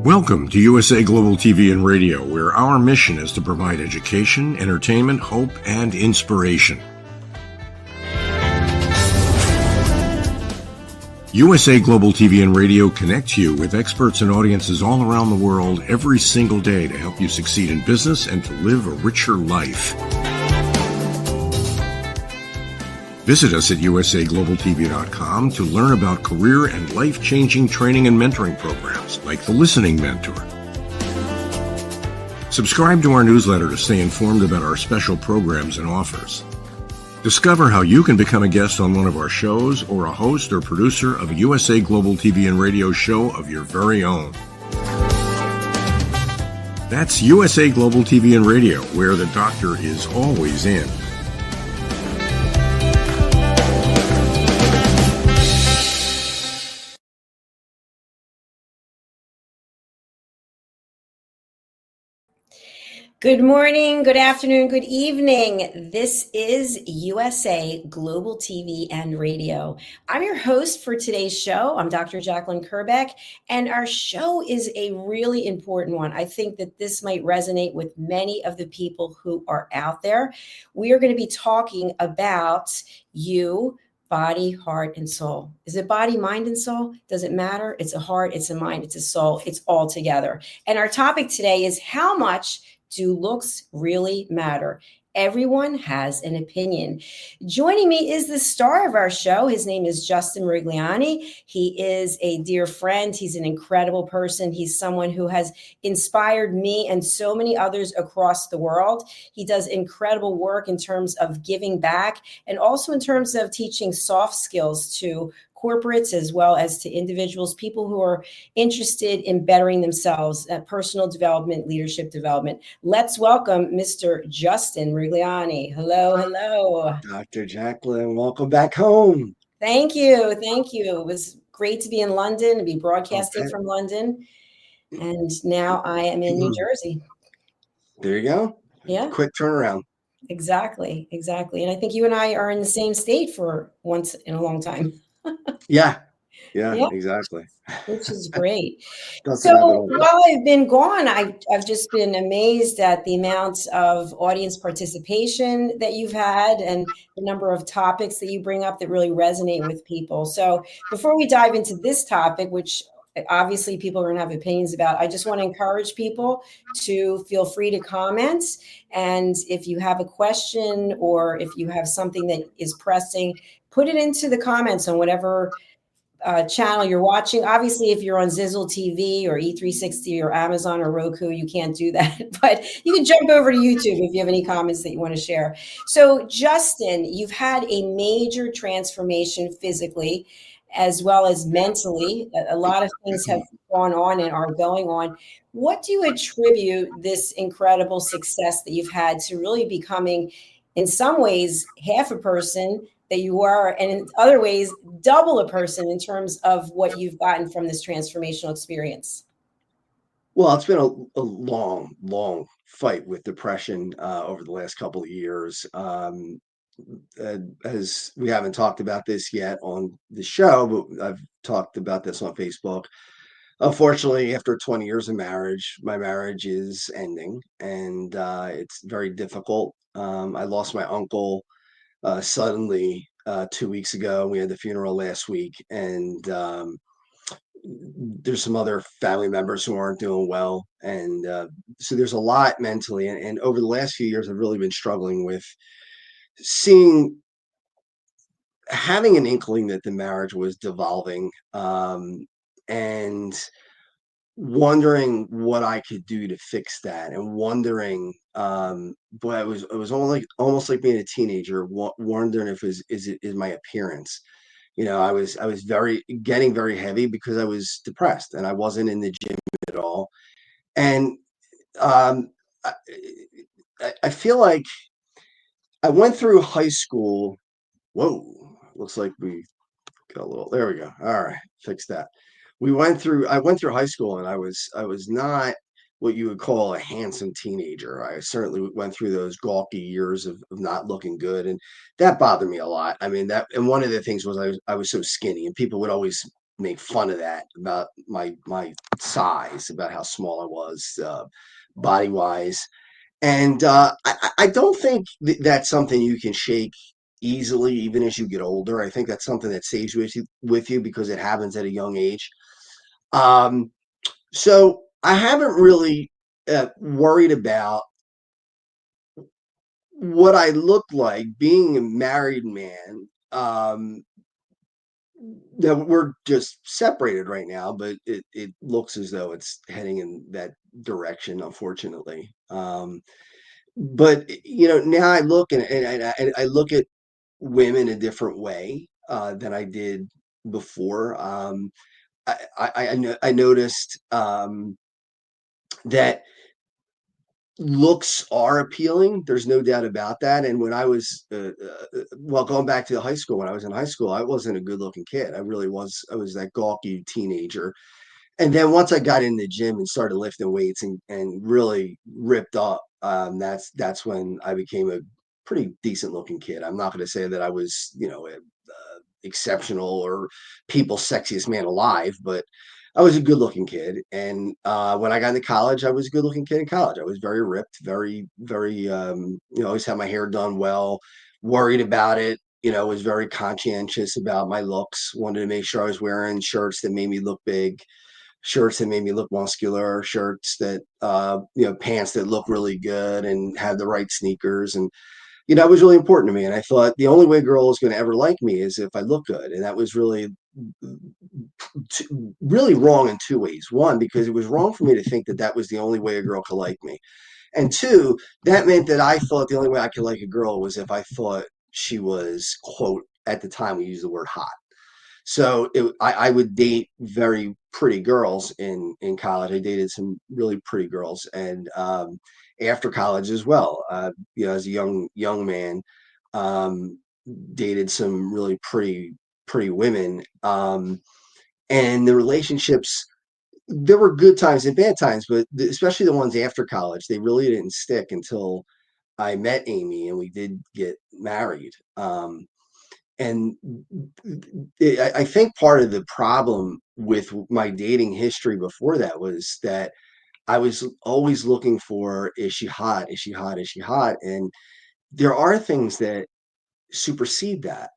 Welcome to USA Global TV and Radio, where our mission is to provide education, entertainment, hope, and inspiration. USA Global TV and Radio connects you with experts and audiences all around the world every single day to help you succeed in business and to live a richer life. Visit us at usaglobaltv.com to learn about career and life-changing training and mentoring programs like the Listening Mentor. Subscribe to our newsletter to stay informed about our special programs and offers. Discover how you can become a guest on one of our shows or a host or producer of a USA Global TV and Radio show of your very own. That's USA Global TV and Radio, where the doctor is always in. Good morning, good afternoon, good evening. This is USA Global TV and Radio. I'm your host for today's show. I'm Dr. Jacalyn Kerbeck, and our show is a really important one. I think that this might resonate with many of the people who are out there. We are going to be talking about you, body, heart, and soul. Is it body, mind, and soul? Does it matter? It's a heart, it's a mind, it's a soul. It's all together. And our topic today is how much do looks really matter? Everyone has an opinion. Joining me is the star of our show. His name is Justin MIRIGLIANI. He is a dear friend. He's an incredible person. He's someone who has inspired me and so many others across the world. He does incredible work in terms of giving back and also in terms of teaching soft skills to corporates as well as to individuals, people who are interested in bettering themselves, personal development, leadership development. Let's welcome Mr. Justin MIRIGLIANI. Hello, hello. Dr. Jacalyn, welcome back home. Thank you, thank you. It was great to be in London, to be broadcasting from London. And now I am in New Jersey. There you go. Yeah. Quick turnaround. Exactly, exactly. And I think you and I are in the same state for once in a long time. Yeah, exactly. Which is great. So while I've been gone, I've just been amazed at the amount of audience participation that you've had and the number of topics that you bring up that really resonate with people. So before we dive into this topic, which obviously people are going to have opinions about, I just want to encourage people to feel free to comment. And if you have a question or if you have something that is pressing, put it into the comments on whatever channel you're watching. Obviously, if you're on Zizzle TV or E360 or Amazon or Roku, you can't do that. But you can jump over to YouTube if you have any comments that you want to share. So, Justin, you've had a major transformation physically as well as mentally. A lot of things have gone on and are going on. What do you attribute this incredible success that you've had to really becoming, in some ways, half a person that you are, and in other ways, double a person in terms of what you've gotten from this transformational experience? Well, it's been a long fight with depression over the last couple of years. as we haven't talked about this yet on the show, but I've talked about this on Facebook. Unfortunately, after 20 years of marriage, my marriage is ending, and it's very difficult. I lost my uncle suddenly 2 weeks ago. We had the funeral last week, and there's some other family members who aren't doing well, and so there's a lot mentally. And over the last few years, I've really been struggling with seeing having an inkling that the marriage was devolving, and wondering what I could do to fix that, and wondering, but it was almost like being a teenager, wondering if is my appearance. I was getting very heavy because I was depressed and I wasn't in the gym at all. And um, I, I feel like I went through high school. Whoa, looks like we got a little. There we go. All right, fix that. I went through high school, and I was not what you would call a handsome teenager. I certainly went through those gawky years of not looking good, and that bothered me a lot. I mean, that, and one of the things was I was so skinny, and people would always make fun of that, about my size, about how small I was, body wise. And I don't think that's something you can shake easily, even as you get older. I think that's something that stays with you because it happens at a young age. Um, so I haven't really worried about what I look like being a married man. That we're just separated right now, but it looks as though it's heading in that direction, unfortunately. But now I look, and I look at women a different way than I did before. I noticed that looks are appealing. There's no doubt about that. And when I was, well, going back to high school, when I was in high school, I wasn't a good looking kid. I really was. I was that gawky teenager. And then once I got in the gym and started lifting weights and really ripped up, that's when I became a pretty decent looking kid. I'm not going to say that I was, exceptional or people's sexiest man alive, but I was a good looking kid. And when I got into college, I was a good looking kid in college. I was very ripped, very, very, always had my hair done well, worried about it. Was very conscientious about my looks, wanted to make sure I was wearing shirts that made me look big, shirts that made me look muscular, shirts that, pants that look really good and had the right sneakers. And, it was really important to me. And I thought the only way a girl is going to ever like me is if I look good. And that was really wrong in two ways. One, because it was wrong for me to think that that was the only way a girl could like me. And two, that meant that I thought the only way I could like a girl was if I thought she was, quote, at the time we used the word hot. So I would date very pretty girls in college. I dated some really pretty girls, and after college as well. As a young man, um, dated some really pretty women, and the relationships. There were good times and bad times, but especially the ones after college, they really didn't stick until I met Amy and we did get married. And I think part of the problem with my dating history before that was that I was always looking for, is she hot? Is she hot? Is she hot? And there are things that supersede that.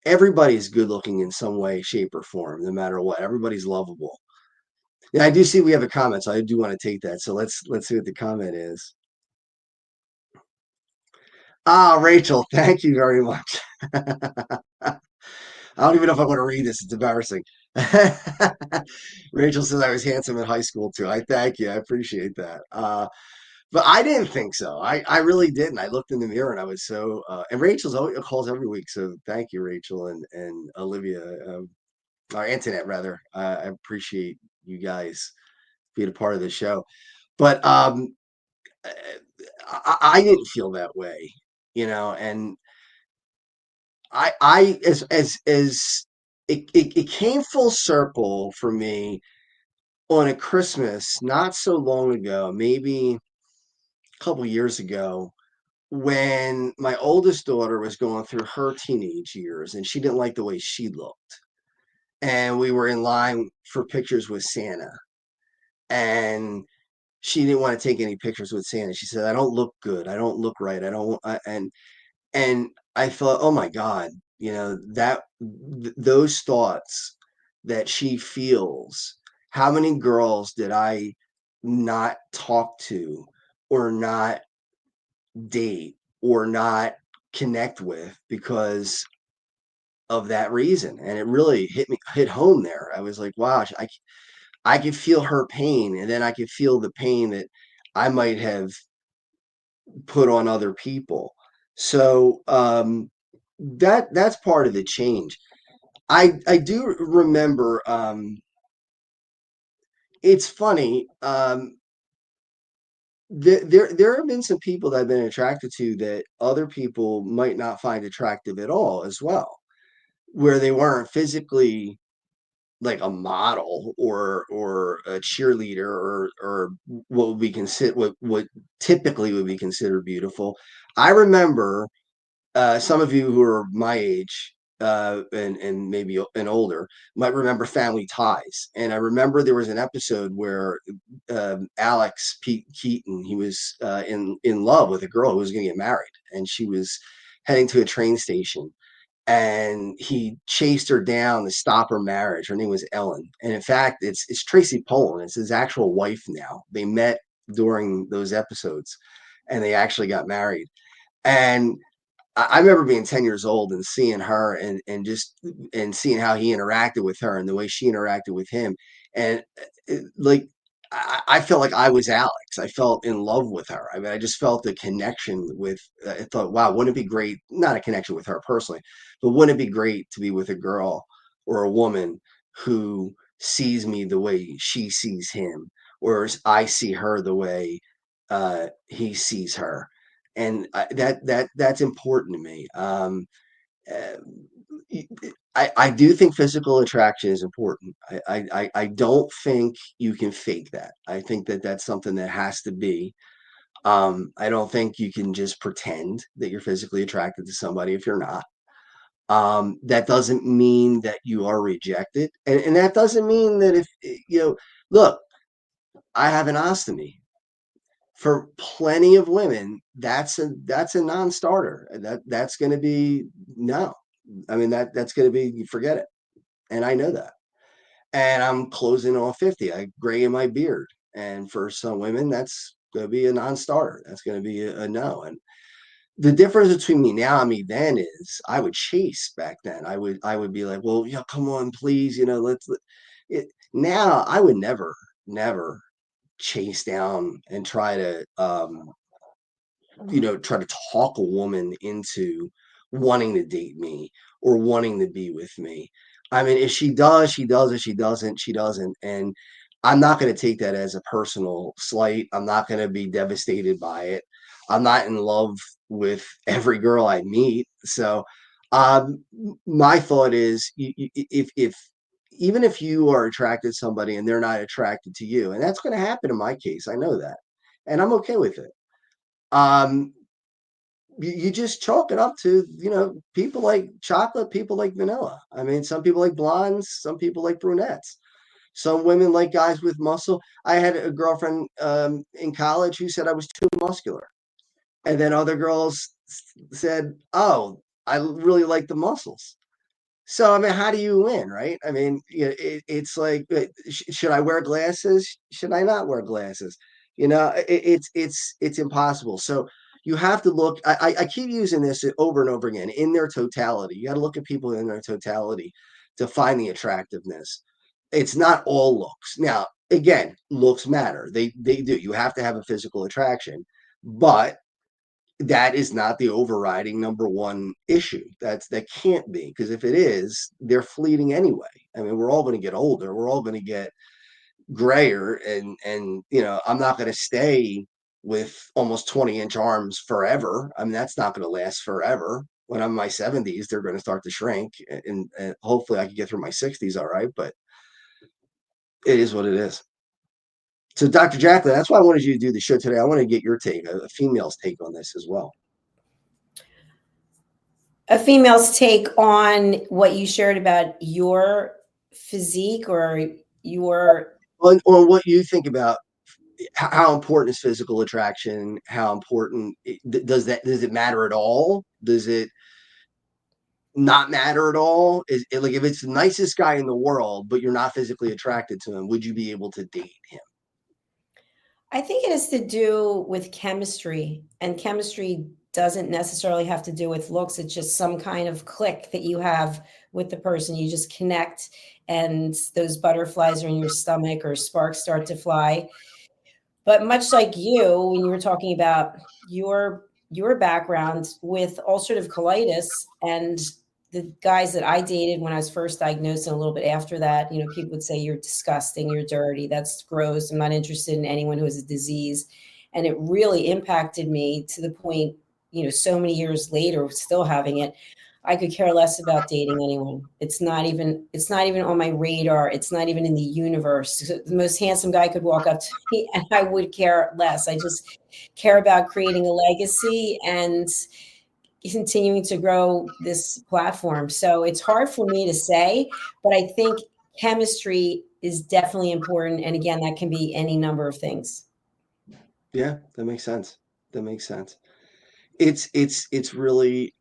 Everybody's good looking in some way, shape, or form, no matter what. Everybody's lovable. Yeah, I do see we have a comment, so I do want to take that. So let's see what the comment is. Ah, Rachel, thank you very much. I don't even know if I want to read this. It's embarrassing. Rachel says I was handsome in high school too. I thank you. I appreciate that. But I didn't think so. I really didn't. I looked in the mirror and I was so. And Rachel's always calls every week, so thank you, Rachel and Olivia, or Antoinette rather. I appreciate you guys being a part of the show. But I didn't feel that way, and I as it came full circle for me on a Christmas not so long ago, maybe a couple years ago, when my oldest daughter was going through her teenage years and she didn't like the way she looked. And we were in line for pictures with Santa. And she didn't want to take any pictures with Santa. She said, I don't look good. I don't look right. I don't, and I thought, oh my God, those thoughts that she feels, how many girls did I not talk to or not date or not connect with because of that reason? And it really hit home there. I was like, wow, I could feel her pain, and then I could feel the pain that I might have put on other people. So that's part of the change. I do remember. It's funny. There have been some people that I've been attracted to that other people might not find attractive at all as well, where they weren't physically like a model or a cheerleader or what would be considered what typically would be considered beautiful. I remember some of you who are my age and maybe and older might remember Family Ties. And I remember there was an episode where Alex Pete Keaton, he was in love with a girl who was going to get married, and she was heading to a train station. And he chased her down to stop her marriage. Her name was Ellen, and in fact, it's Tracy Pollan. It's his actual wife now. They met during those episodes, and they actually got married. And I remember being 10 years old and seeing her and seeing how he interacted with her and the way she interacted with him. And like, I felt like I was Alex. I felt in love with her. I mean, I just felt the connection with, I thought, wow, wouldn't it be great? Not a connection with her personally, but wouldn't it be great to be with a girl or a woman who sees me the way she sees him, or I see her the way he sees her? And that's important to me. Uh, I do think physical attraction is important. I don't think you can fake that. I think that that's something that has to be. I don't think you can just pretend that you're physically attracted to somebody if you're not. That doesn't mean that you are rejected, and that doesn't mean that if look, I have an ostomy. For plenty of women, that's a non-starter. That's going to be no. I mean that's going to be forget it, and I know that. And I'm closing on 50. I gray in my beard, and for some women, that's going to be a non-starter. That's going to be a no. And the difference between me now and me then is I would chase back then. I would be like, well, yeah, come on, please, it. Now I would never chase down and try to talk a woman into wanting to date me or wanting to be with me. I mean, if she does, she does. If she doesn't, she doesn't. And I'm not going to take that as a personal slight. I'm not going to be devastated by it. I'm not in love with every girl I meet. So, my thought is, if even if you are attracted to somebody and they're not attracted to you, and that's going to happen in my case, I know that, and I'm okay with it. Um, you just chalk it up to, people like chocolate, people like vanilla. I mean, some people like blondes, some people like brunettes. Some women like guys with muscle. I had a girlfriend in college who said I was too muscular. And then other girls said, oh, I really like the muscles. So, I mean, how do you win, right? I mean, it's like, should I wear glasses? Should I not wear glasses? It's impossible. So you have to look. I keep using this over and over again. In their totality, you got to look at people in their totality to find the attractiveness. It's not all looks. Now, again, looks matter. They do. You have to have a physical attraction, but that is not the overriding number one issue. That can't be, because if it is, they're fleeting anyway. I mean, we're all going to get older. We're all going to get grayer, and I'm not going to stay with almost 20-inch arms forever. I mean, that's not going to last forever. When I'm in my 70s, they're going to start to shrink, and hopefully I can get through my 60s all right. But it is what it is. So, Dr. Jacalyn, that's why I wanted you to do the show today. I want to get your take, a female's take on this as well. a female's take on what you shared about your physique or your on what you think about how important is physical attraction? How important does it matter at all? Does it not matter at all? Is it, like, if it's the nicest guy in the world, but you're not physically attracted to him, would you be able to date him? I think it has to do with chemistry, and chemistry doesn't necessarily have to do with looks. It's just some kind of click that you have with the person. You just connect, and those butterflies are in your stomach or sparks start to fly. But much like you, when you were talking about your background with ulcerative colitis and the guys that I dated when I was first diagnosed and a little bit after that, people would say you're disgusting, you're dirty, that's gross. I'm not interested in anyone who has a disease. And it really impacted me to the point, so many years later, still having it. I could care less about dating anyone. It's not even on my radar. It's not even in the universe. The most handsome guy could walk up to me and I would care less. I just care about creating a legacy and continuing to grow this platform. So it's hard for me to say, but I think chemistry is definitely important. And again, that can be any number of things. Yeah, that makes sense. That makes sense. It's really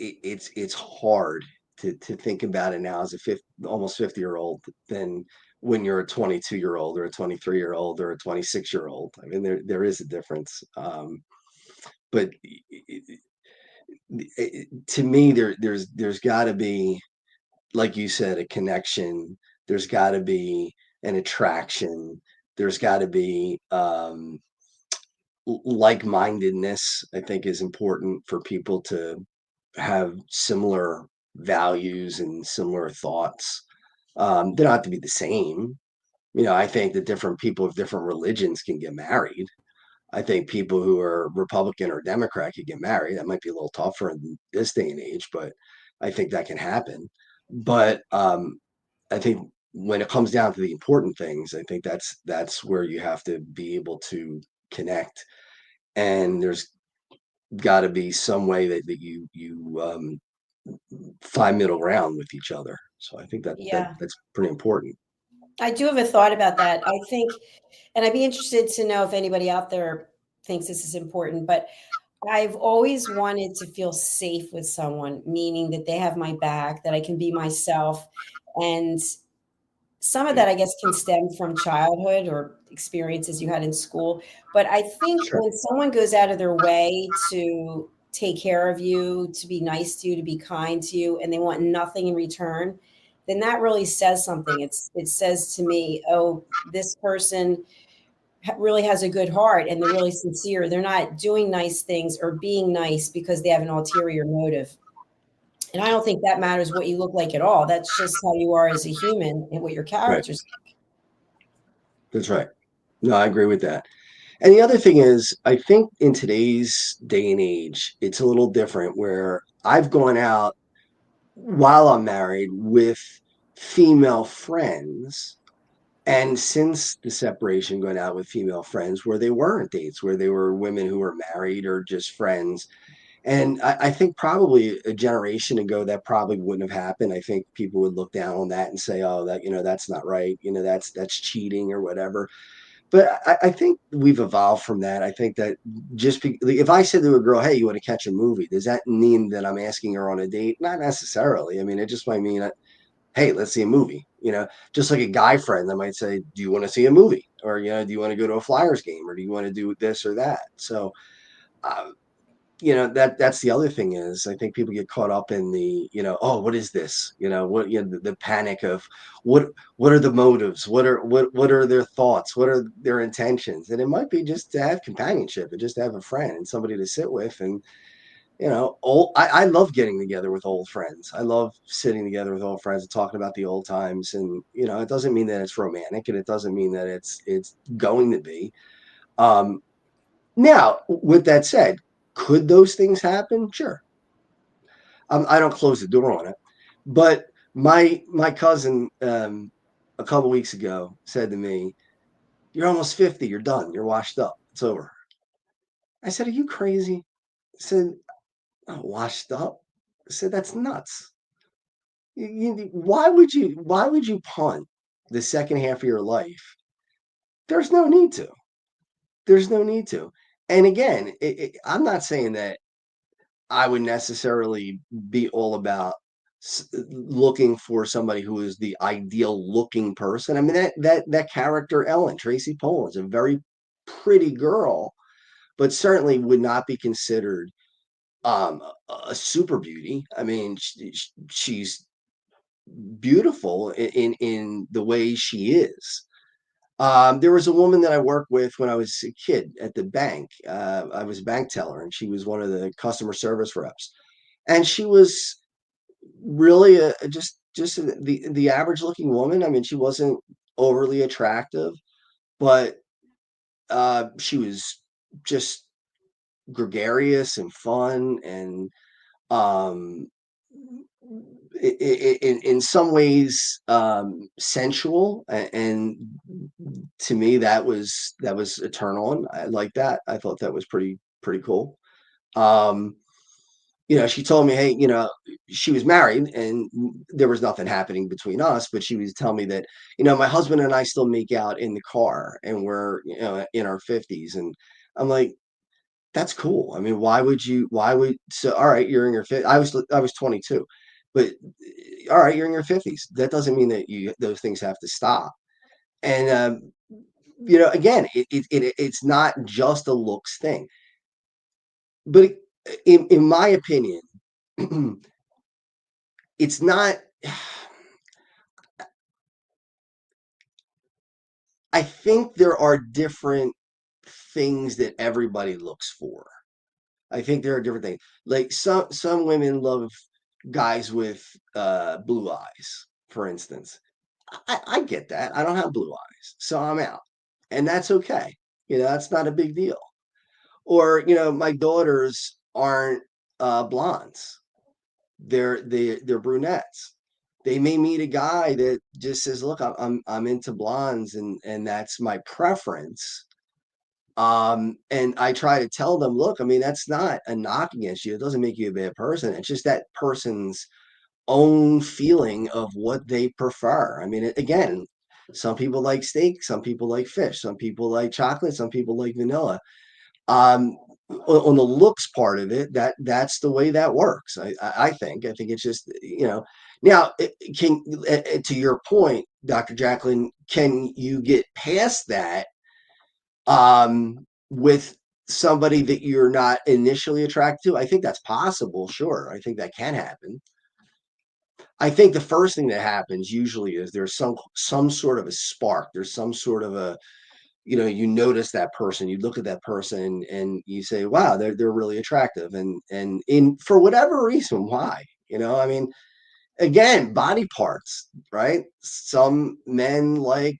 it's hard to think about it now as a almost 50-year-old than when you're a 22-year-old or a 23-year-old or a 26-year-old. I mean, there is a difference. But to me, there's got to be, like you said, a connection. There's got to be an attraction. There's got to be like-mindedness. I think is important for people to have similar values and similar thoughts. They don't have to be the same. I think that different people of different religions can get married. I think people who are Republican or Democrat can get married. That might be a little tougher in this day and age, but I think that can happen. But I think when it comes down to the important things, I think that's where you have to be able to connect. And there's got to be some way that you find middle ground with each other. So I think Yeah. that's pretty important. I do have a thought about that. I think, and I'd be interested to know if anybody out there thinks this is important, but I've always wanted to feel safe with someone, meaning that they have my back, that I can be myself. And some of that, I guess, can stem from childhood or experiences you had in school. But I think Sure. when someone goes out of their way to take care of you, to be nice to you, to be kind to you, and they want nothing in return, then that really says something. It says to me, oh, this person really has a good heart and they're really sincere. They're not doing nice things or being nice because they have an ulterior motive. And I don't think that matters what you look like at all. That's just how you are as a human and what your Right. character's. That's right. No, I agree with that. And the other thing is, I think in today's day and age, it's a little different where I've gone out while I'm married with female friends. And since the separation, going out with female friends where they weren't dates, where they were women who were married or just friends. And I think probably a generation ago that probably wouldn't have happened. I think people would look down on that and say, "Oh, that's not right. That's cheating or whatever." But I think we've evolved from that. I think that if I said to a girl, "Hey, you want to catch a movie?" Does that mean that I'm asking her on a date? Not necessarily. I mean, it just might mean that, hey, let's see a movie. Just like a guy friend that might say, "Do you want to see a movie?" Or do you want to go to a Flyers game? Or do you want to do this or that? So. Uh, that's the other thing is I think people get caught up in the oh, what is this, the panic of what are the motives, what are their thoughts, what are their intentions, and it might be just to have companionship and just to have a friend and somebody to sit with. And I love getting together with old friends. I love sitting together with old friends and talking about the old times. And it doesn't mean that it's romantic, and it doesn't mean that it's going to be. Now, with that said, could those things happen? Sure. I don't close the door on it. But my cousin a couple weeks ago said to me, "You're almost 50. You're done. You're washed up. It's over." I said, "Are you crazy?" I said, "I'm washed up. I said, that's nuts. Why would you punt the second half of your life? There's no need to. There's no need to. And again, I'm not saying that I would necessarily be all about looking for somebody who is the ideal looking person. I mean, that character Ellen, Tracy Pollan, is a very pretty girl, but certainly would not be considered a super beauty. I mean, she's beautiful in the way she is. There was a woman that I worked with when I was a kid at the bank. I was a bank teller, and she was one of the customer service reps. And she was really just the average looking woman. I mean, she wasn't overly attractive, but she was just gregarious and fun, and um, in some ways sensual, and to me that was a turn on. I like that. I thought that was pretty cool. um she told me, hey, she was married and there was nothing happening between us, but she was telling me that, my husband and I still make out in the car, and we're, in our 50s. And I'm like, that's cool. I mean, so all right, you're in your 50s. I was 22. But all right, you're in your 50s. That doesn't mean that those things have to stop. And again, it's not just a looks thing. But in my opinion, it's not. I think there are different things that everybody looks for. I think there are different things. Like some women love guys with blue eyes, for instance. I get that. I don't have blue eyes, so I'm out, and that's okay. That's not a big deal. Or my daughters aren't blondes; they're brunettes. They may meet a guy that just says, "Look, I'm into blondes, and that's my preference." And I try to tell them, look, I mean, that's not a knock against you. It doesn't make you a bad person. It's just that person's own feeling of what they prefer. I mean, again, some people like steak, some people like fish, some people like chocolate, some people like vanilla. On the looks part of it, that's the way that works. I think it's just, now can to your point, Dr. Jacalyn, can you get past that with somebody that you're not initially attracted to? I think that's possible. Sure. I think that can happen. I think the first thing that happens usually is there's some sort of a spark. There's some sort of a, you notice that person, you look at that person and you say, wow, they're really attractive. And in for whatever reason, why? I mean, again, body parts, right? Some men like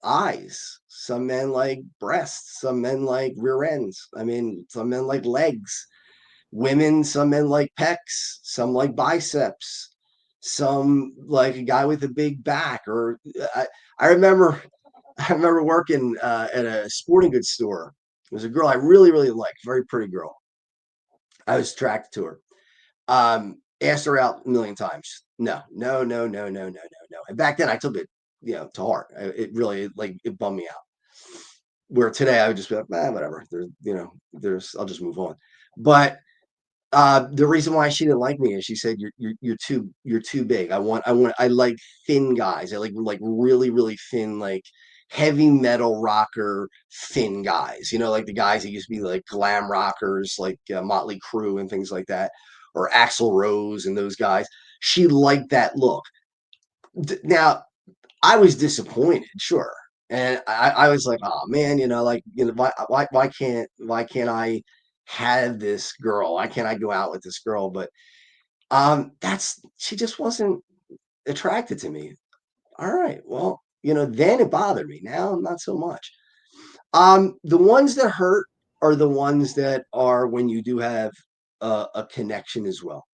eyes. Some men like breasts. Some men like rear ends. I mean, some men like legs. Women, some men like pecs. Some like biceps. Some like a guy with a big back. Or I remember, I remember working at a sporting goods store. There was a girl I really, really liked, very pretty girl. I was attracted to her. Asked her out a million times. No, no, no, no, no, no, no, no. And back then I took it, to heart. It really, like, it bummed me out. Where today I would just be like, whatever. I'll just move on. But the reason why she didn't like me is she said, you're too big. I like thin guys. I like really, really thin, like heavy metal rocker thin guys. Like the guys that used to be like glam rockers, like Motley Crue and things like that, or Axl Rose and those guys. She liked that look. Now, I was disappointed, sure. And I was like, oh man, why can't I have this girl? Why can't I go out with this girl? But she just wasn't attracted to me. All right, well, then it bothered me. Now not so much. The ones that hurt are the ones that are when you do have a connection as well.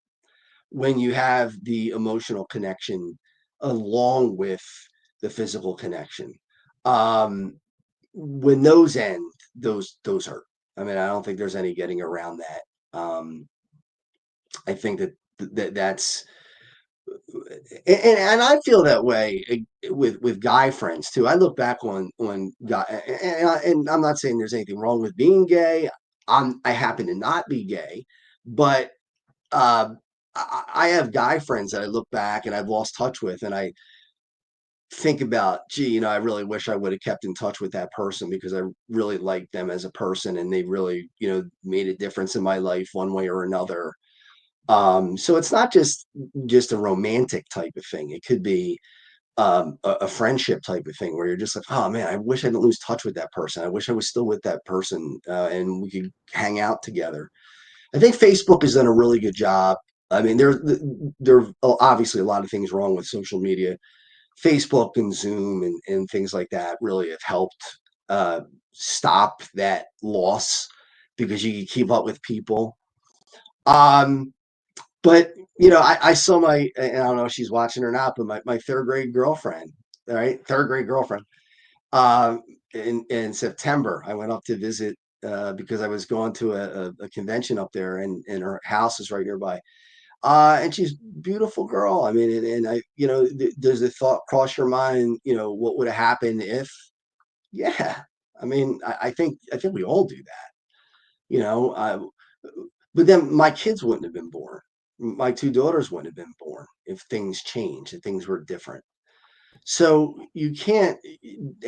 When you have the emotional connection along with the physical connection. Um, when those end, those hurt. I mean, I don't think there's any getting around that. I think that that's and I feel that way with guy friends too. I look back on guy, and I'm not saying there's anything wrong with being gay. I happen to not be gay, but uh, I have guy friends that I look back and I've lost touch with, and I think about, gee, I really wish I would have kept in touch with that person because I really liked them as a person, and they really, made a difference in my life one way or another. So it's not just a romantic type of thing. It could be a friendship type of thing where you're just like, oh man, I wish I didn't lose touch with that person. I wish I was still with that person, and we could hang out together. I think Facebook has done a really good job. I mean, there are obviously a lot of things wrong with social media. Facebook and Zoom and things like that really have helped stop that loss because you can keep up with people. Um, but I saw and I don't know if she's watching or not, but my third grade girlfriend, all right, third grade girlfriend, in September, I went up to visit because I was going to a convention up there, and her house is right nearby. And she's a beautiful girl. I mean, and I, does the thought cross your mind, what would have happened if? Yeah. I mean, I think we all do that, you know. But then my kids wouldn't have been born. My two daughters wouldn't have been born if things changed, if things were different. So you can't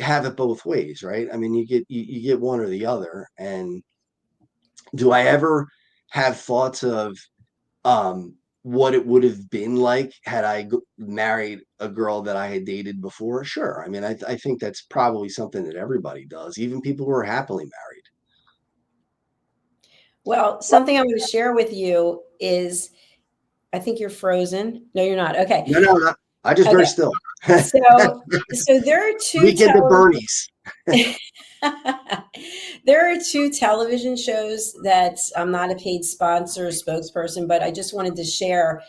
have it both ways, right? I mean, you get one or the other. And do I ever have thoughts of what it would have been like had I married a girl that I had dated before? Sure. I mean, I think that's probably something that everybody does, even people who are happily married. Well, something I'm going to share with you is I think you're frozen. No, you're not. Okay. No, no, no. I just very Okay. still. So there are two Weekend at television Bernie's. there are two television shows that I'm not a paid sponsor or spokesperson, but I just wanted to share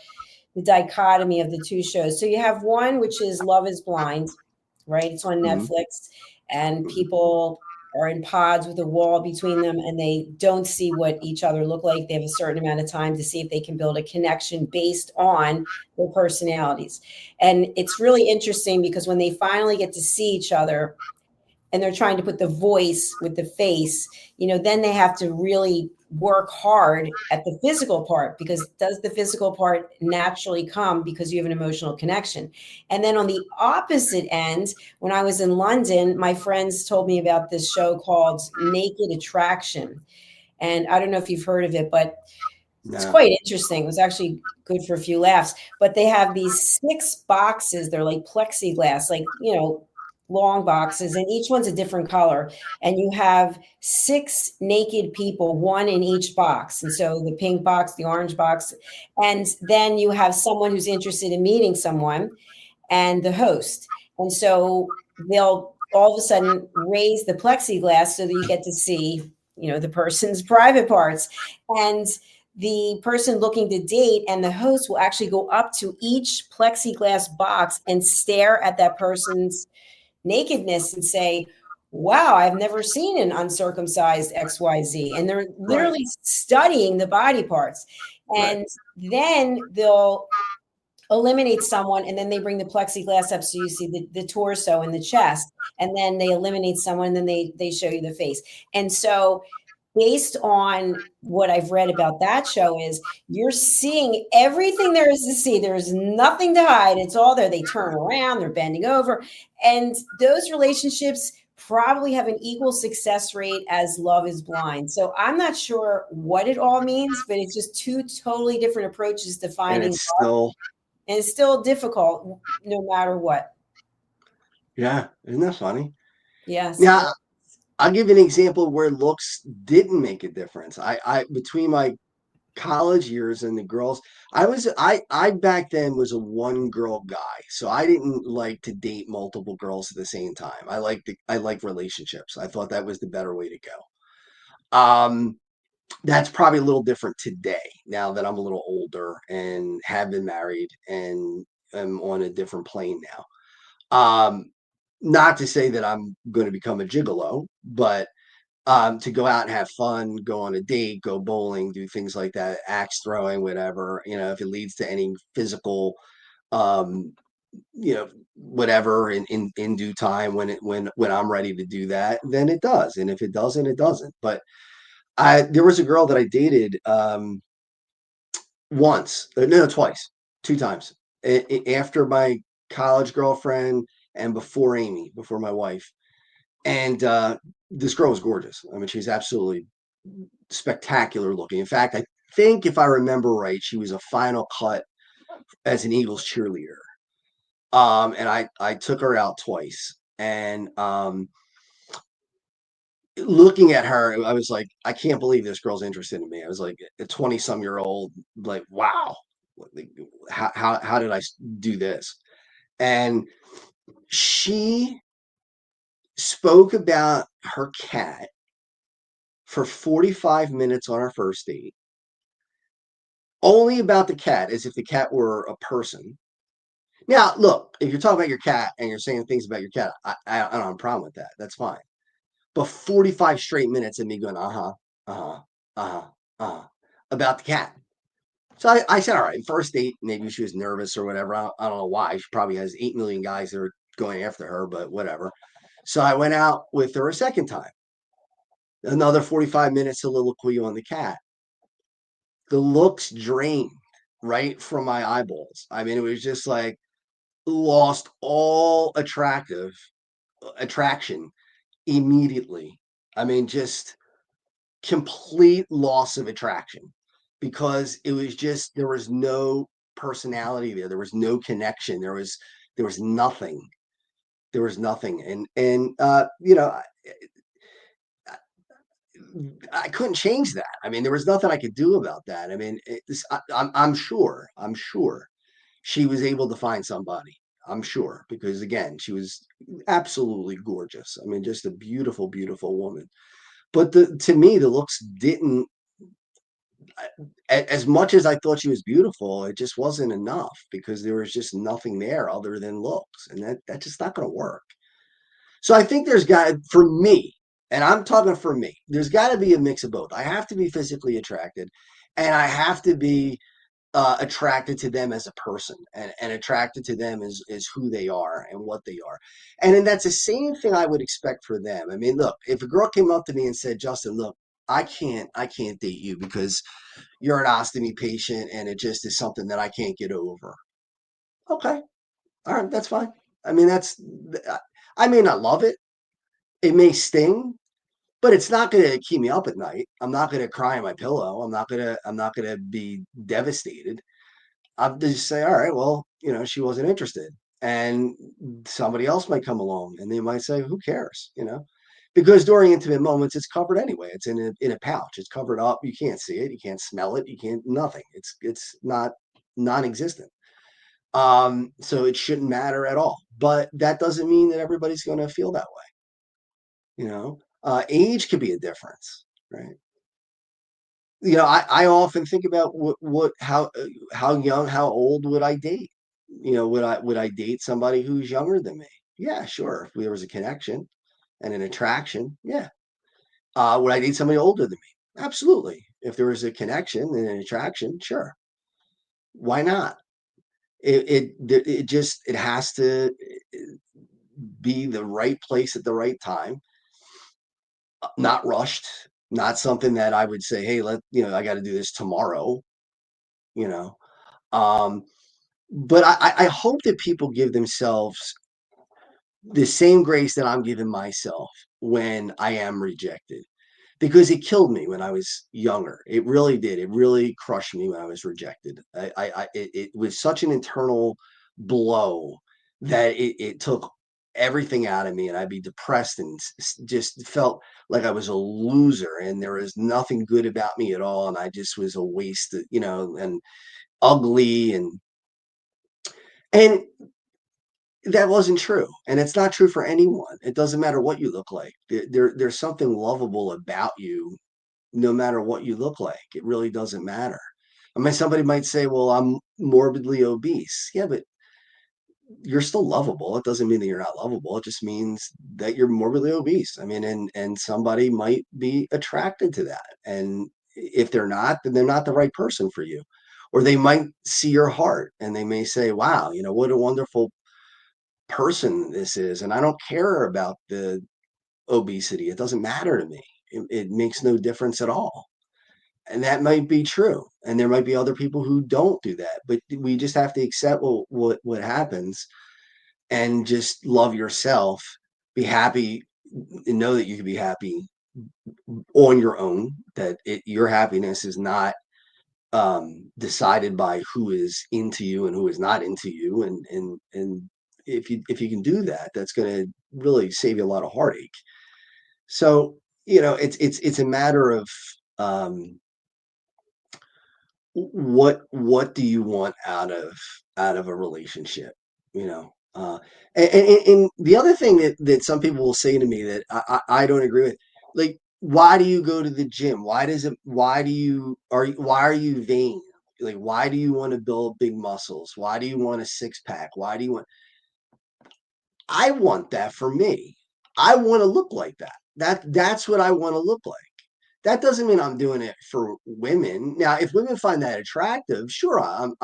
the dichotomy of the two shows. So you have one which is Love is Blind, right? It's on Mhm, Netflix, and mhm. people are in pods with a wall between them, and they don't see what each other look like. They have a certain amount of time to see if they can build a connection based on their personalities. And it's really interesting because when they finally get to see each other, and they're trying to put the voice with the face, then they have to really work hard at the physical part, because does the physical part naturally come because you have an emotional connection? And then on the opposite end, when I was in London, my friends told me about this show called Naked Attraction. And I don't know if you've heard of it, but it's No. quite interesting. It was actually good for a few laughs. But they have these 6 boxes. They're like plexiglass, like, long boxes, and each one's a different color. And you have 6 naked people, one in each box. And so the pink box, the orange box, and then you have someone who's interested in meeting someone, and the host. And so they'll all of a sudden raise the plexiglass so that you get to see, the person's private parts. And the person looking to date and the host will actually go up to each plexiglass box and stare at that person's nakedness and say, wow, I've never seen an uncircumcised XYZ. And they're Right. literally studying the body parts. Right. And then they'll eliminate someone, and then they bring the plexiglass up so you see the torso and the chest, and then they eliminate someone, and then they show you the face. And so based on what I've read about that show is you're seeing everything there is to see. There's nothing to hide. It's all there. They turn around, they're bending over. And those relationships probably have an equal success rate as Love is Blind. So I'm not sure what it all means, but it's just two totally different approaches to And finding it's love. still, And it's still difficult no matter what. yeah, isn't that funny? Yes. Now, I'll give you an example where looks didn't make a difference. I between my college years and the girls, I back then was a one girl guy. So I didn't like to date multiple girls at the same time. I like relationships. I thought that was the better way to go. That's probably a little different today now that I'm a little older and have been married and am on a different plane now. Um, Not to say that I'm going to become a gigolo, but to go out and have fun, go on a date, go bowling, do things like that, axe throwing, whatever, if it leads to any physical, um, whatever in due time when I'm ready to do that, then it does. And if it doesn't, it doesn't. But there was a girl that I dated, once, no, twice, two times, after my college girlfriend and before Amy, before my wife. And this girl was gorgeous. I mean, she's absolutely spectacular looking. In fact, I think if I remember right, she was a final cut as an Eagles cheerleader. And I took her out twice, and looking at her, I was like, I can't believe this girl's interested in me. I was like a 20-some-year-old, like, wow, how did I do this? And she spoke about her cat for 45 minutes on our first date, only about the cat, as if the cat were a person. Now, look, if you're talking about your cat and you're saying things about your cat, I don't have a problem with that. That's fine. But 45 straight minutes of me going, uh-huh, uh-huh, uh-huh, uh-huh, about the cat. So I said, all right, first date, maybe she was nervous or whatever. I don't know why. She probably has 8 million guys that are going after her, but whatever. So I went out with her a second time. Another 45 minutes soliloquy on the cat. The looks drained right from my eyeballs. I mean, it was just like lost all attraction immediately. I mean, just complete loss of attraction, because it was just, there was no personality there. There was no connection. There was nothing. There was nothing. And I couldn't change that. I mean, there was nothing I could do about that. I mean, I'm sure she was able to find somebody. I'm sure, because again, she was absolutely gorgeous. I mean, just a beautiful, beautiful woman. But to me, the looks didn't. As much as I thought she was beautiful, it just wasn't enough, because there was just nothing there other than looks, and that's just not going to work. So I think for me, and I'm talking for me, there's got to be a mix of both. I have to be physically attracted, and I have to be attracted to them as a person, and attracted to them as who they are and what they are. And then that's the same thing I would expect for them. I mean, look, if a girl came up to me and said, Justin, look, I can't date you because you're an ostomy patient and it just is something that I can't get over. Okay. All right. That's fine. I mean, I may not love it. It may sting, but it's not going to keep me up at night. I'm not going to cry on my pillow. I'm not going to be devastated. I'll just say, all right, well, she wasn't interested. And somebody else might come along and they might say, who cares? Because during intimate moments, it's covered anyway. It's in a pouch. It's covered up. You can't see it. You can't smell it. You can't, nothing. It's not non-existent. So it shouldn't matter at all. But that doesn't mean that everybody's going to feel that way. Age could be a difference, right? I often think about how young, how old would I date? Would I date somebody who's younger than me? Yeah, sure. If there was a connection and an attraction, yeah. Would I date somebody older than me? Absolutely. If there was a connection and an attraction, sure. Why not? It has to be the right place at the right time, not rushed, not something that I would say, hey, I got to do this tomorrow. You know, um, but I hope that people give themselves the same grace that I'm giving myself when I am rejected, because it killed me when I was younger. It really did. It really crushed me when I was rejected. It was such an internal blow that it took everything out of me, and I'd be depressed and just felt like I was a loser and there was nothing good about me at all. And I just was a waste, and ugly. And that wasn't true, and it's not true for anyone. It doesn't matter what you look like. There's something lovable about you, no matter what you look like. It really doesn't matter. I mean, somebody might say, "Well, I'm morbidly obese." Yeah, but you're still lovable. It doesn't mean that you're not lovable. It just means that you're morbidly obese. I mean, and somebody might be attracted to that. And if they're not, then they're not the right person for you. Or they might see your heart and they may say, wow, what a wonderful person this is. And I don't care about the obesity. It doesn't matter to me. It makes no difference at all. And that might be true. And there might be other people who don't do that. But we just have to accept what happens and just love yourself, be happy, and know that you can be happy on your own, that your happiness is not decided by who is into you and who is not into you. And if you can do that, that's going to really save you a lot of heartache. So, it's a matter of what do you want out of a relationship, you know? And the other thing that some people will say to me that I don't agree with, like, why do you go to the gym? Why are you vain? Like, why do you want to build big muscles? Why do you want a six pack? I want that for me. I want to look like that. That's what I want to look like. That doesn't mean I'm doing it for women. Now, if women find that attractive, sure, I'm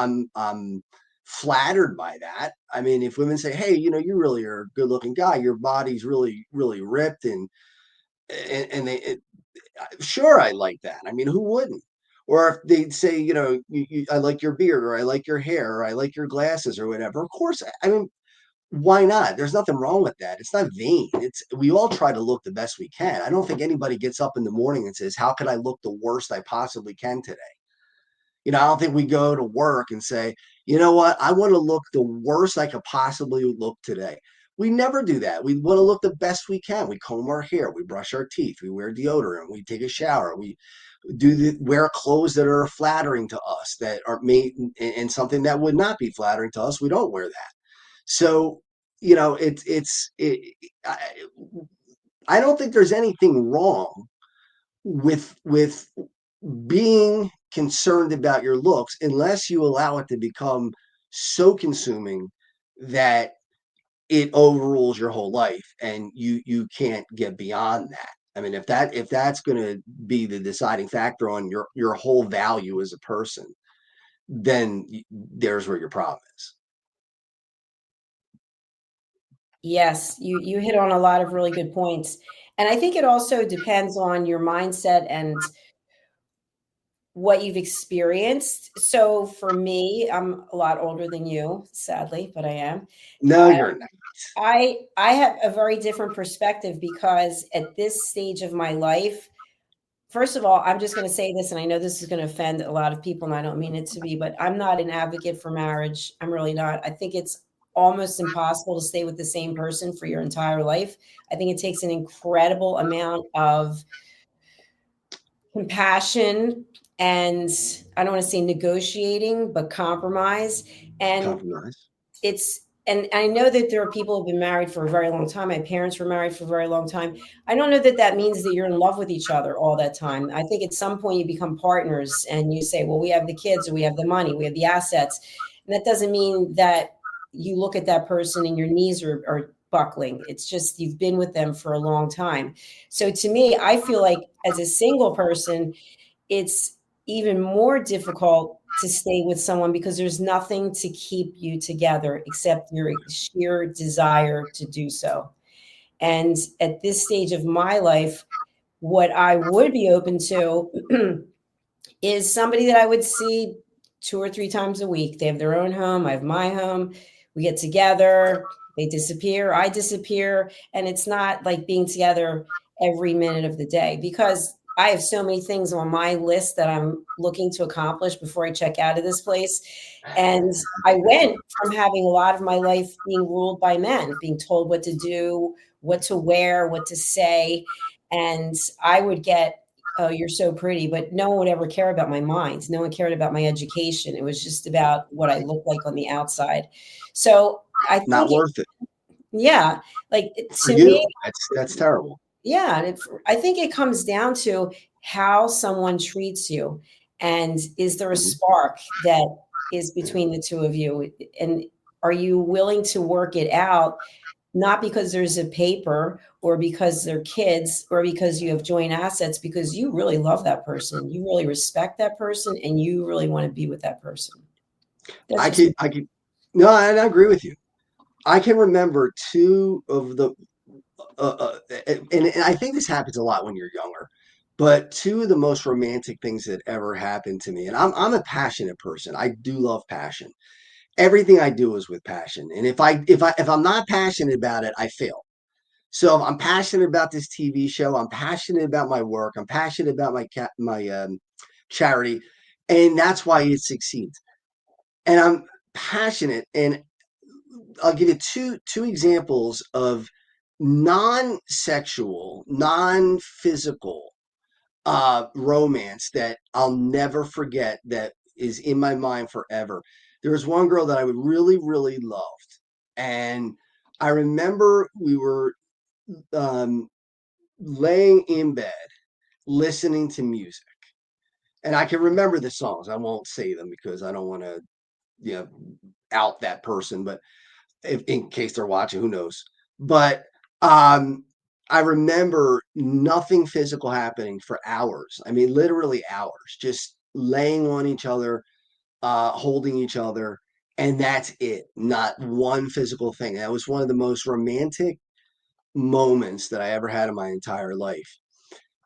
flattered by that. I mean, if women say, "Hey, you really are a good-looking guy. Your body's really, really ripped," and sure, I like that. I mean, who wouldn't? Or if they say, I like your beard, or I like your hair, or I like your glasses, or whatever. Of course, I mean, why not? There's nothing wrong with that. It's not vain. We all try to look the best we can. I don't think anybody gets up in the morning and says, how could I look the worst I possibly can today? I don't think we go to work and say, you know what? I want to look the worst I could possibly look today. We never do that. We want to look the best we can. We comb our hair, we brush our teeth, we wear deodorant, we take a shower, we wear clothes that are flattering to us, that are made, and something that would not be flattering to us, we don't wear that. So, I, I don't think there's anything wrong with being concerned about your looks, unless you allow it to become so consuming that it overrules your whole life and you can't get beyond that. I mean, if that's going to be the deciding factor on your whole value as a person, then there's where your problem is. Yes, you hit on a lot of really good points. And I think it also depends on your mindset and what you've experienced. So for me, I'm a lot older than you, sadly, but I am. No, you're not. I have a very different perspective because at this stage of my life, first of all, I'm just going to say this, and I know this is going to offend a lot of people, and I don't mean it to be, but I'm not an advocate for marriage. I'm really not. I think it's almost impossible to stay with the same person for your entire life. I think it takes an incredible amount of compassion and, I don't want to say negotiating, but compromise. And Compromise. and I know that there are people who've been married for a very long time. My parents were married for a very long time. I don't know that that means that you're in love with each other all that time. I think at some point you become partners and you say, well, we have the kids, or we have the money, we have the assets. And that doesn't mean that you look at that person and your knees are buckling. It's just you've been with them for a long time. So to me, I feel like as a single person, it's even more difficult to stay with someone because there's nothing to keep you together except your sheer desire to do so. And at this stage of my life, what I would be open to is somebody that I would see 2 or 3 times a week. They have their own home. I have my home. We get together. They disappear. I disappear. And it's not like being together every minute of the day, because I have so many things on my list that I'm looking to accomplish before I check out of this place. And I went from having a lot of my life being ruled by men, being told what to do, what to wear, what to say. And I would get, oh, you're so pretty, but no one would ever care about my mind. No one cared about my education. It was just about what I looked like on the outside. So I Not think, worth it yeah, like for to me, you. That's terrible. yeah. And I think it comes down to how someone treats you. And is there a Mhm. spark that is between the two of you? And are you willing to work it out? Not because there's a paper or because they're kids or because you have joint assets, because you really love that person, you really respect that person, and you really want to be with that person. That's just I could, no, I agree with you. I can remember two of the, and I think this happens a lot when you're younger, but two of the most romantic things that ever happened to me, and I'm a passionate person. I do love passion. Everything I do is with passion, and if I'm not passionate about it, I fail. So if I'm passionate about this TV show, I'm passionate about my work, I'm passionate about my charity, and that's why it succeeds. And I'm passionate, and I'll give you two examples of non-sexual, non-physical romance that I'll never forget, that is in my mind forever. There was one girl that I would really, really loved, and I remember we were um, laying in bed listening to music, and I can remember the songs. I won't say them because I don't want to, you know, out that person, but if, in case they're watching, who knows? But um, I remember nothing physical happening for hours. I mean, literally hours, just laying on each other, holding each other, and that's it. Not one physical thing. That was one of the most romantic moments that I ever had in my entire life.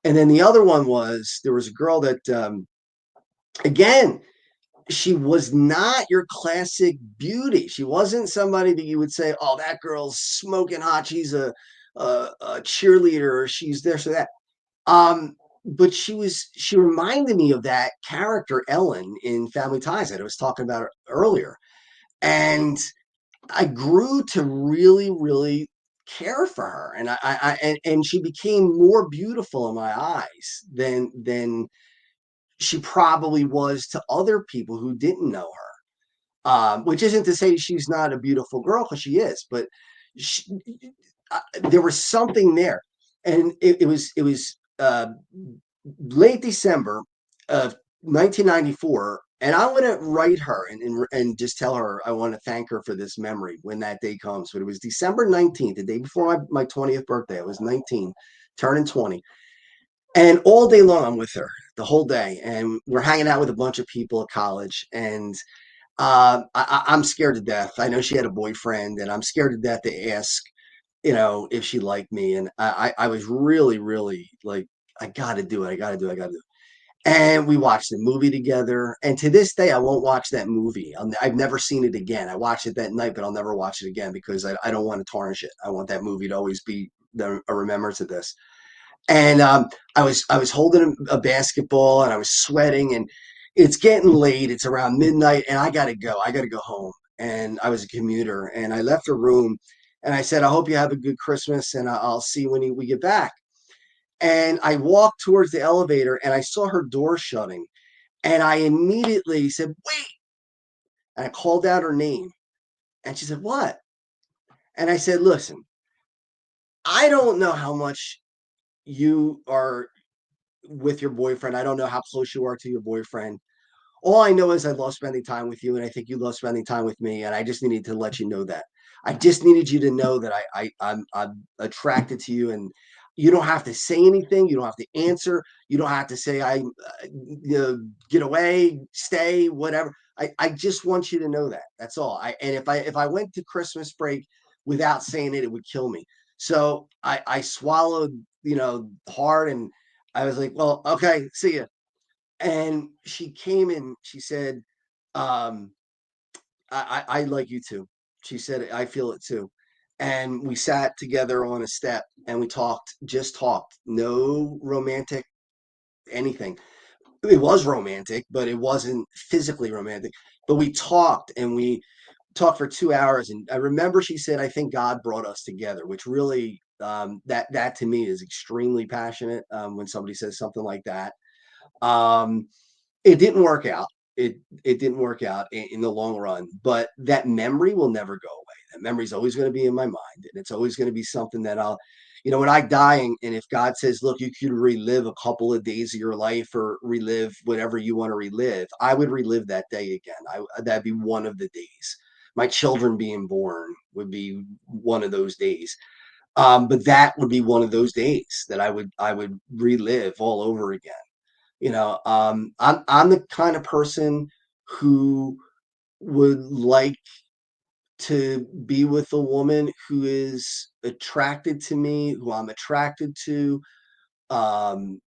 And then the other one was, there was a girl that, again, she was not your classic beauty. She wasn't somebody that you would say, "Oh, that girl's smoking hot. She's a cheerleader. Or she's this or that." Um, but she reminded me of that character Ellen in Family Ties that I was talking about earlier, and I grew to really, really care for her, and and she became more beautiful in my eyes than she probably was to other people who didn't know her. Which isn't to say she's not a beautiful girl, because she is, but she, there was something there, and it was late December of 1994, and I want to write her and just tell her I want to thank her for this memory when that day comes. But it was December 19th, the day before my 20th birthday. I was 19, turning 20. And all day long, I'm with her the whole day, and we're hanging out with a bunch of people at college. And I'm scared to death. I know she had a boyfriend, and I'm scared to death to ask, if she liked me. And I was really, really like, I got to do it. I got to do it. I got to do it. And we watched the movie together. And to this day, I won't watch that movie. I've never seen it again. I watched it that night, but I'll never watch it again because I don't want to tarnish it. I want that movie to always be a remembrance of this. And I was holding a basketball, and I was sweating, and it's getting late. It's around midnight, and I gotta go. I gotta go home. And I was a commuter, and I left the room, and I said, "I hope you have a good Christmas, and I'll see you when we get back." And I walked towards the elevator, and I saw her door shutting, and I immediately said, "Wait!" And I called out her name, and she said, "What?" And I said, "Listen, I don't know how much you are with your boyfriend. I don't know how close you are to your boyfriend. All I know is I love spending time with you, and I think you love spending time with me. And I just needed to let you know that. I just needed you to know that I'm attracted to you, and you don't have to say anything. You don't have to answer. You don't have to say get away, stay, whatever. I just want you to know that. That's all. And if I went to Christmas break without saying it, it would kill me. So I swallowed, hard, and I was like, well, okay, see ya. And she came in, she said, um, I like you too. She said, I feel it too. And we sat together on a step, and we talked, just talked, no romantic anything. It was romantic, but it wasn't physically romantic. But we talked, and we talked for 2 hours. And I remember she said, I think God brought us together, which really, that to me is extremely passionate, when somebody says something like that. Um, it didn't work out. It didn't work out in the long run, but that memory will never go away. That memory is always going to be in my mind, and it's always going to be something that when I die, and if God says, look, you could relive a couple of days of your life, or relive whatever you want to relive, I would relive that day again. That'd be one of the days. my children being born would be one of those days. But that would be one of those days that I would relive all over again. I'm the kind of person who would like to be with a woman who is attracted to me, who I'm attracted to, um,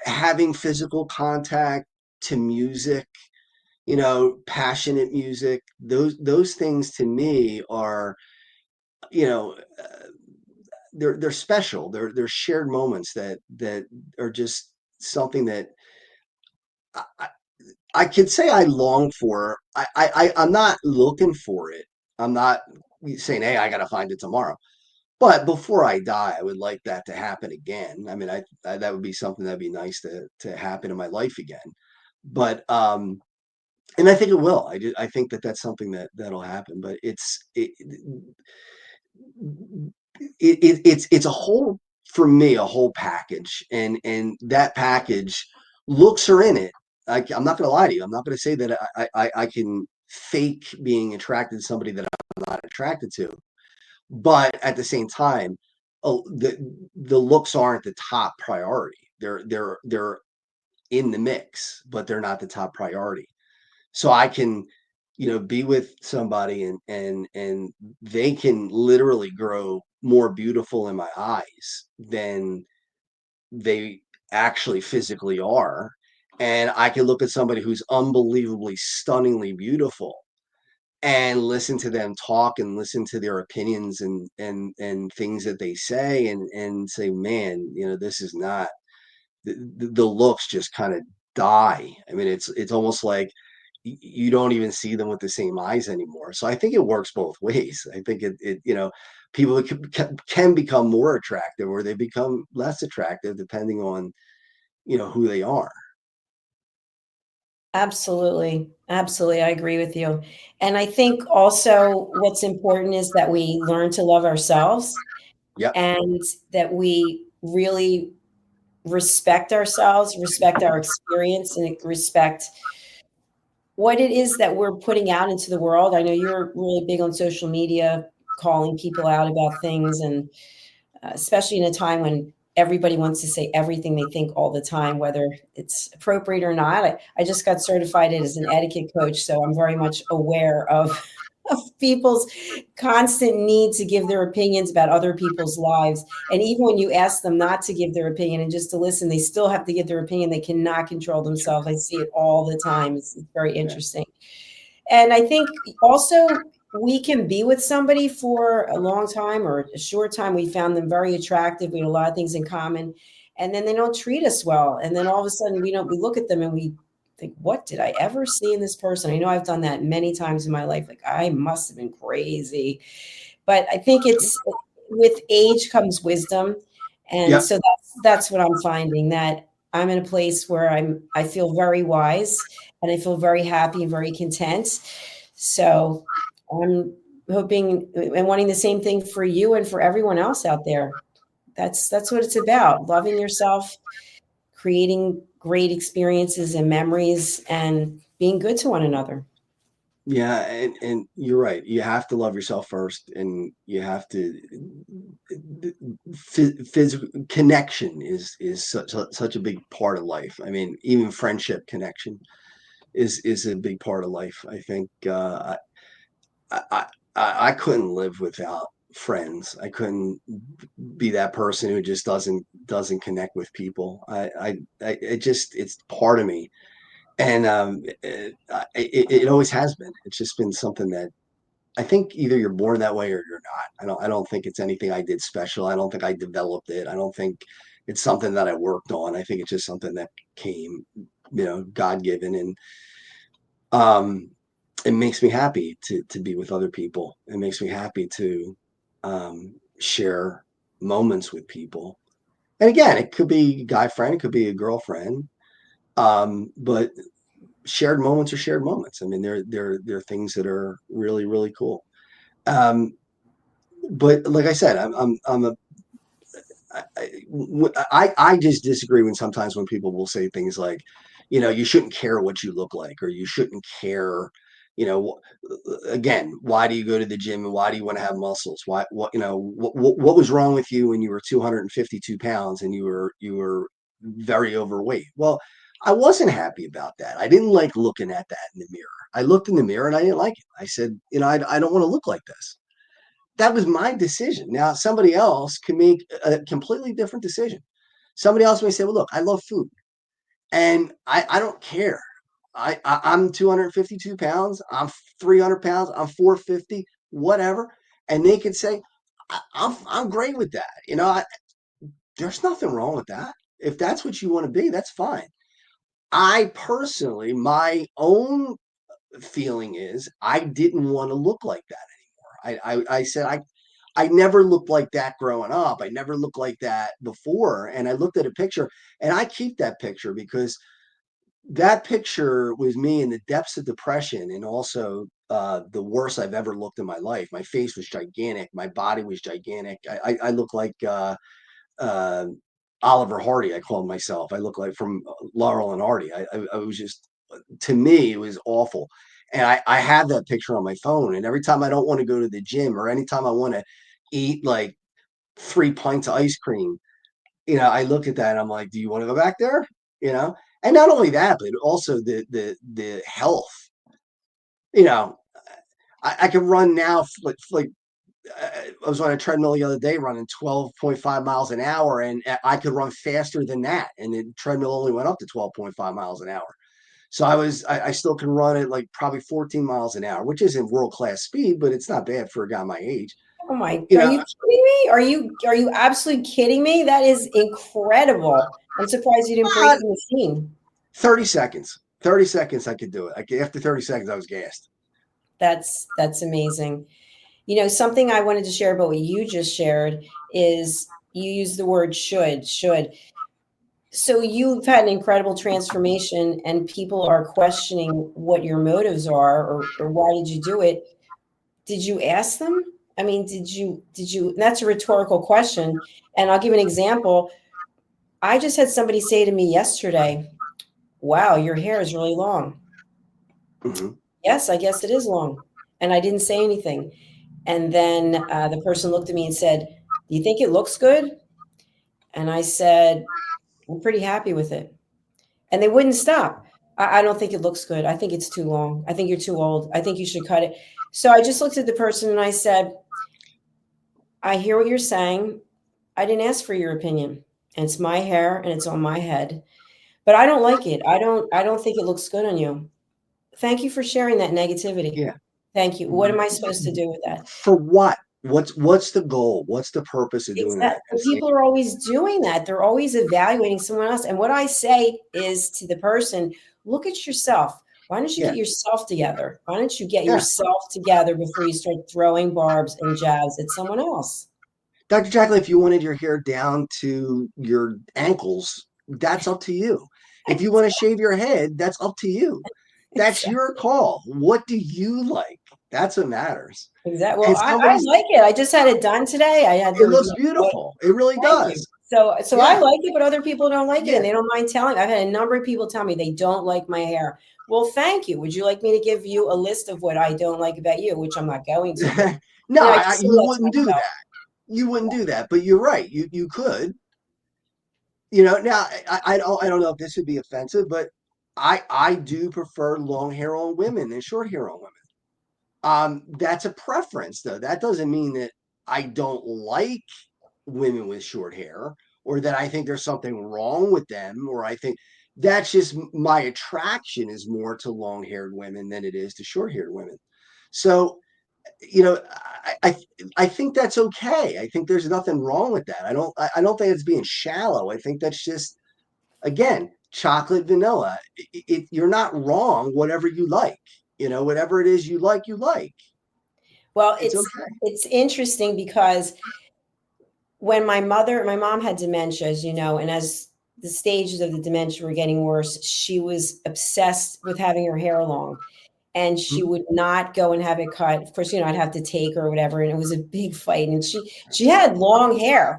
having physical contact, to music, passionate music. Those things to me are, you know, they're special. They're shared moments that are just something that I, I could say I long for. I'm not looking for it. I'm not saying, hey, I got to find it tomorrow. But before I die, I would like that to happen again. I mean, that would be something that'd be nice to happen in my life again. But and I think it will. I think that that's something that'll happen. But it's a whole, for me, a whole package, and that package, looks are in it. I'm not going to lie to you. I'm not going to say that I can fake being attracted to somebody that I'm not attracted to. But at the same time, the looks aren't the top priority. They're in the mix, but they're not the top priority. So I can, be with somebody, and they can literally grow more beautiful in my eyes than they actually physically are. And I can look at somebody who's unbelievably, stunningly beautiful, and listen to them talk, and listen to their opinions, and things that they say, and say, man, this is not, the looks just kind of die. I mean, it's almost like you don't even see them with the same eyes anymore. So I think it works both ways. I think people can become more attractive, or they become less attractive, depending on, who they are. Absolutely. Absolutely. I agree with you. And I think also what's important is that we learn to love ourselves Yep. and that we really respect ourselves, respect our experience, and respect what it is that we're putting out into the world. I know you're really big on social media, calling people out about things, and especially in a time when everybody wants to say everything they think all the time, whether it's appropriate or not. I just got certified as an etiquette coach, so I'm very much aware of people's constant need to give their opinions about other people's lives. And even when you ask them not to give their opinion and just to listen, they still have to give their opinion. They cannot control Sure. themselves. I see it all the time. It's very Yeah. interesting. And I think also we can be with somebody for a long time or a short time. We found them very attractive. We have a lot of things in common. And then they don't treat us well. And then all of a sudden we look at them and we think, what did I ever see in this person? I know I've done that many times in my life. Like I must have been crazy. But I think it's with age comes wisdom. And Yep. so that's what I'm finding, that I'm in a place where I feel very wise and I feel very happy and very content. So I'm hoping and wanting the same thing for you and for everyone else out there. That's what it's about. Loving yourself, creating great experiences and memories, and being good to one another. Yeah, and you're right. You have to love yourself first, and you have to, physical connection is such a big part of life. I mean, even friendship connection is a big part of life. I think I I I couldn't live without friends. I couldn't be that person who just doesn't connect with people. It's part of me. And it always has been. It's just been something that I think either you're born that way or you're not. I don't think it's anything I did special. I don't think I developed it. I don't think it's something that I worked on. I think it's just something that came, God given, and um, it makes me happy to be with other people. It makes me happy to share moments with people. And again, it could be a guy friend, it could be a girlfriend, but shared moments are shared moments. I mean, they're things that are really, really cool. Um, but like I said, I'm a I just disagree when sometimes when people will say things like, you shouldn't care what you look like, or you shouldn't care, again, why do you go to the gym and why do you want to have muscles? What was wrong with you when you were 252 pounds and you were very overweight? Well, I wasn't happy about that. I didn't like looking at that in the mirror. I looked in the mirror and I didn't like it. I said, I don't want to look like this. That was my decision. Now, somebody else can make a completely different decision. Somebody else may say, well, look, I love food and I don't care. I'm 252 pounds. I'm 300 pounds. I'm 450, whatever. And they could say, I'm great with that. There's nothing wrong with that. If that's what you want to be, that's fine. I personally, my own feeling is I didn't want to look like that anymore. I said I never looked like that growing up. I never looked like that before. And I looked at a picture and I keep that picture because that picture was me in the depths of depression and also the worst I've ever looked in my life. My face was gigantic. My body was gigantic. I look like uh, Oliver Hardy. I called myself. I look like from Laurel and Hardy. I was just, to me, it was awful. And I have that picture on my phone. And every time I don't want to go to the gym or anytime I want to eat like 3 pints of ice cream, I look at that and I'm like, do you want to go back there? And not only that, but also the health. You know, I can run now like I was on a treadmill the other day running 12.5 miles an hour, and I could run faster than that. And the treadmill only went up to 12.5 miles an hour. So I still can run at like probably 14 miles an hour, which isn't world class speed, but it's not bad for a guy my age. Oh my, You are know, you kidding me? Are you absolutely kidding me? That is incredible. I'm surprised you didn't break uh, the machine. 30 seconds. 30 seconds I could do it. After 30 seconds, I was gassed. That's amazing. Something I wanted to share about what you just shared is you use the word should. So you've had an incredible transformation and people are questioning what your motives are or why did you do it? Did you ask them? I mean, did you, that's a rhetorical question. And I'll give an example. I just had somebody say to me yesterday, wow, your hair is really long. Mm-hmm. Yes, I guess it is long. And I didn't say anything. And then the person looked at me and said, do you think it looks good? And I said, I'm pretty happy with it. And they wouldn't stop. I don't think it looks good. I think it's too long. I think you're too old. I think you should cut it. So I just looked at the person and I said, I hear what you're saying. I didn't ask for your opinion. And it's my hair and it's on my head. But I don't like it. I don't think it looks good on you. Thank you for sharing that negativity. Yeah. Thank you. What am I supposed to do with that? For what? What's the goal? What's the purpose of doing that? Exactly. People are always doing that. They're always evaluating someone else. And what I say is to the person, look at yourself. Why don't you Yeah, get yourself together? Why don't you get yeah. yourself together before you start throwing barbs and jabs at someone else? Dr. Jacalyn, if you wanted your hair down to your ankles, that's up to you. If you want to shave your head, that's up to you. That's Exactly. your call. What do you like? That's what matters. Exactly. Well, And I somebody's, like it. I just had it done today. I had it them do looks it. beautiful. It really Thank you. does. So I Yeah, like it, but other people don't like it, yeah. and they don't mind telling. I've had a number of people tell me they don't like my hair. Well, thank you. Would you like me to give you a list of what I don't like about you, which I'm not going to, but No, I just say you that to wouldn't do myself. that. You wouldn't do that, but you're right. You could. Now I don't know if this would be offensive, but I do prefer long hair on women than short hair on women. That's a preference, though. That doesn't mean that I don't like women with short hair or that I think there's something wrong with them, or I think that's just my attraction is more to long haired women than it is to short haired women. So, you know, I, I I think that's okay. I think there's nothing wrong with that. I don't think it's being shallow. I think that's just, again, chocolate vanilla. You're not wrong. Whatever you like, whatever it is you like, you like. Well, It's it's okay. it's interesting because when my mom had dementia, as you know, and as the stages of the dementia were getting worse, she was obsessed with having her hair long. And she Mhm. would not go and have it cut. Of course, I'd have to take her or whatever, and it was a big fight. And she had long hair,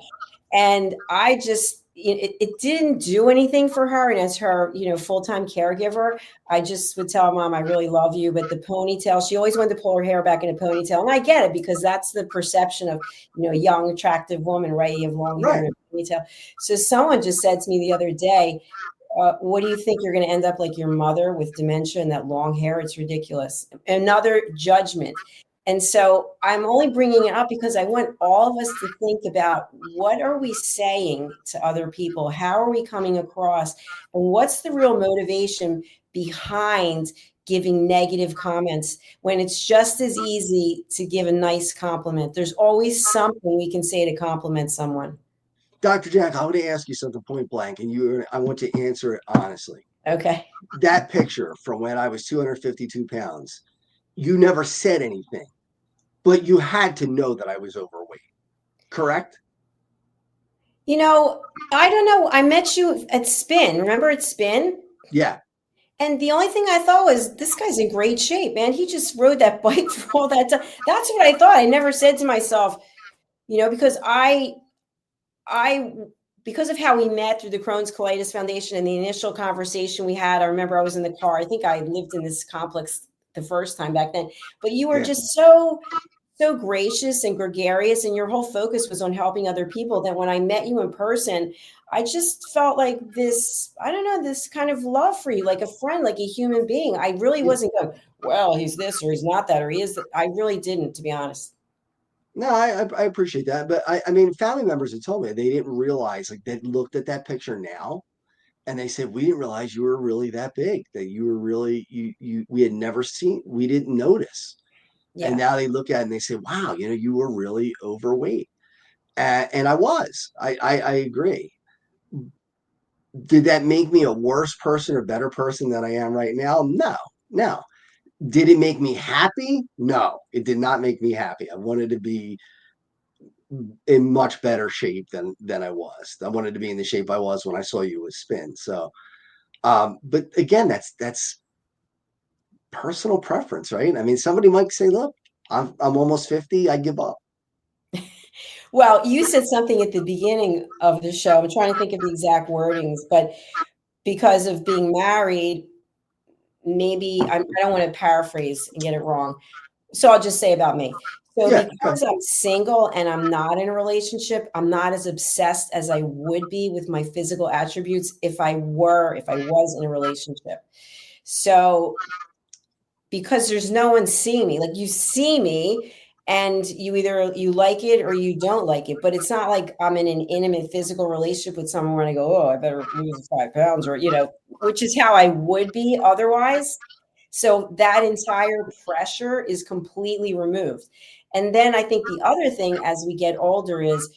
and I just, it didn't do anything for her. And as her, full-time caregiver, I just would tell Mom, I really love you. But the ponytail, she always wanted to pull her hair back in a ponytail. And I get it, because that's the perception of, a young, attractive woman, right? You have long hair Right. and a ponytail. So someone just said to me the other day, what do you think? You're going to end up like your mother with dementia and that long hair? It's ridiculous. Another judgment. And so I'm only bringing it up because I want all of us to think about, what are we saying to other people? How are we coming across? And what's the real motivation behind giving negative comments when it's just as easy to give a nice compliment? There's always something we can say to compliment someone. Dr. Jack, I want to ask you something point blank, and I want to answer it honestly. Okay. That picture from when I was 252 pounds, you never said anything, but you had to know that I was overweight, correct? I don't know. I met you at Spin. Remember at Spin? Yeah. And the only thing I thought was, this guy's in great shape, man. He just rode that bike for all that time. That's what I thought. I never said to myself, because because of how we met through the Crohn's Colitis Foundation and the initial conversation we had, I remember I was in the car. I think I lived in this complex the first time back then, but you were just so gracious and gregarious, and your whole focus was on helping other people, that when I met you in person, I just felt like this, I don't know, this kind of love for you, like a friend, like a human being. I really wasn't going, well, he's this or he's not that, or he is that. I really didn't, to be honest. No, I appreciate that. But I mean, family members had told me they didn't realize, like, they looked at that picture now and they said, we didn't realize you were really that big, that you were really, we had never seen, we didn't notice. Yeah. And now they look at it and they say, wow, you were really overweight. And I was, I agree. Did that make me a worse person or better person than I am right now? No. Did it make me happy? No, it did not make me happy. I wanted to be in much better shape than I was. I wanted to be in the shape I was when I saw you with Spin. So, but again, that's personal preference, right? I mean, somebody might say, look, I'm almost 50, I give up. Well, you said something at the beginning of the show. I'm trying to think of the exact wordings, but because of being married, maybe I don't want to paraphrase and get it wrong. So I'll just say about me. So Yeah, because I'm single and I'm not in a relationship, I'm not as obsessed as I would be with my physical attributes if I was in a relationship. So because there's no one seeing me, like you see me and you like it or you don't like it, but it's not like I'm in an intimate physical relationship with someone where I go, oh, I better lose 5 pounds, or, which is how I would be otherwise. So that entire pressure is completely removed. And then I think the other thing as we get older is,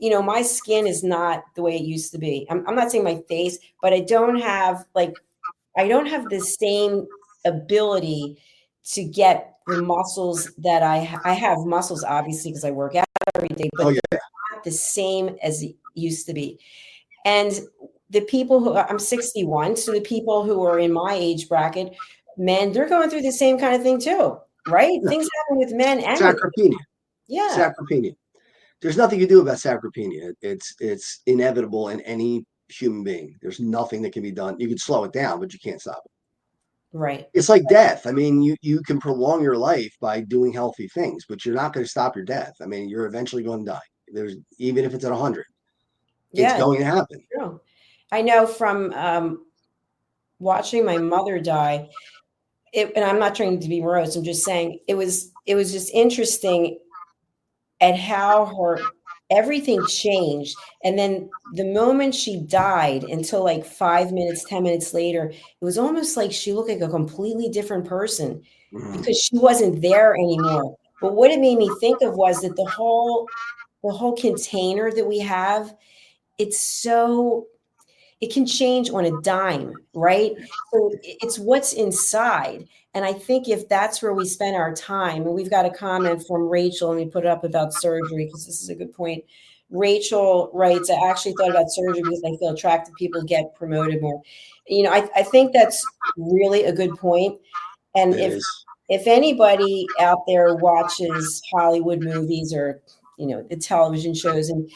my skin is not the way it used to be. I'm not saying my face, but I don't have the same ability to get the muscles that I have muscles, obviously, because I work out every day, but they're not the same as it used to be. And the people who I'm 61, so the people who are in my age bracket, men, they're going through the same kind of thing too, right? Yeah. Things happen with men and sarcopenia. Yeah. Sarcopenia. There's nothing you do about sarcopenia. It's inevitable in any human being. There's nothing that can be done. You can slow it down, but you can't stop it. Right. It's like death. I mean, you can prolong your life by doing healthy things, but you're not going to stop your death. I mean, you're eventually going to die. Even if it's at 100, it's going to happen. True. I know from watching my mother die, and I'm not trying to be morose, I'm just saying it was just interesting at how everything changed. And then the moment she died until like 5 minutes, 10 minutes later, it was almost like she looked like a completely different person because she wasn't there anymore. But what it made me think of was that the whole container that we have, it can change on a dime, right? So it's what's inside. And I think if that's where we spend our time, and we've got a comment from Rachel, and we put it up about surgery because this is a good point. Rachel writes, I actually thought about surgery because I feel attractive people get promoted more. I think that's really a good point. And if anybody out there watches Hollywood movies or, the television shows, and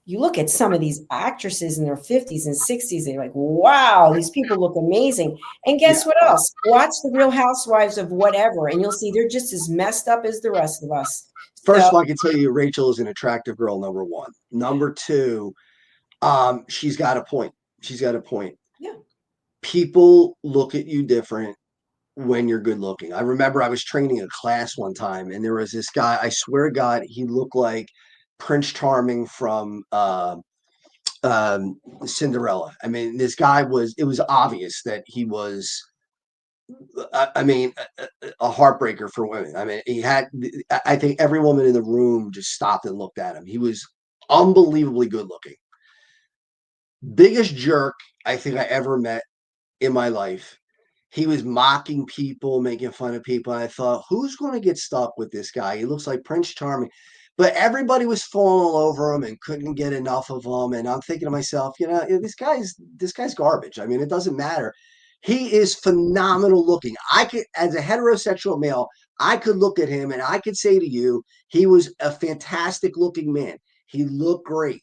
you look at some of these actresses in their 50s and 60s, and you're like, wow, these people look amazing. And guess what else? Watch the Real Housewives of whatever, and you'll see they're just as messed up as the rest of us. First So, of all, I can tell you Rachel is an attractive girl, number one. Number two, she's got a point. She's got a point. yeah. People look at you different when you're good looking. I remember I was training a class one time, and there was this guy, I swear to God, he looked like Prince Charming from Cinderella. I mean, this guy it was obvious that he was, I mean, a heartbreaker for women. I mean, I think every woman in the room just stopped and looked at him. He was unbelievably good looking. Biggest jerk I think I ever met in my life. He was mocking people, making fun of people. And I thought, who's going to get stuck with this guy? He looks like Prince Charming. But everybody was falling all over him and couldn't get enough of him. And I'm thinking to myself, this guy's garbage. I mean, it doesn't matter. He is phenomenal looking. I could, as a heterosexual male, I could look at him and I could say to you, he was a fantastic looking man. He looked great.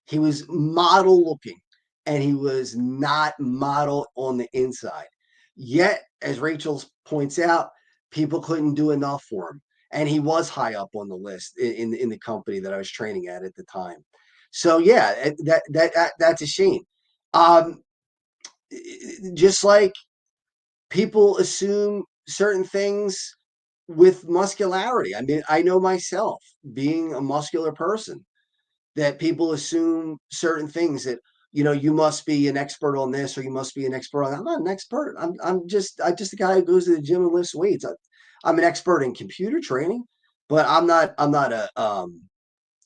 He was model looking, and he was not model on the inside. Yet, as Rachel points out, people couldn't do enough for him. And he was high up on the list in the company that I was training at the time. So yeah, that's a shame. Um, just like people assume certain things with muscularity. I mean, I know myself being a muscular person that people assume certain things that you must be an expert on this or you must be an expert on that. I'm not an expert. I'm just a guy who goes to the gym and lifts weights. I'm an expert in computer training, but I'm not a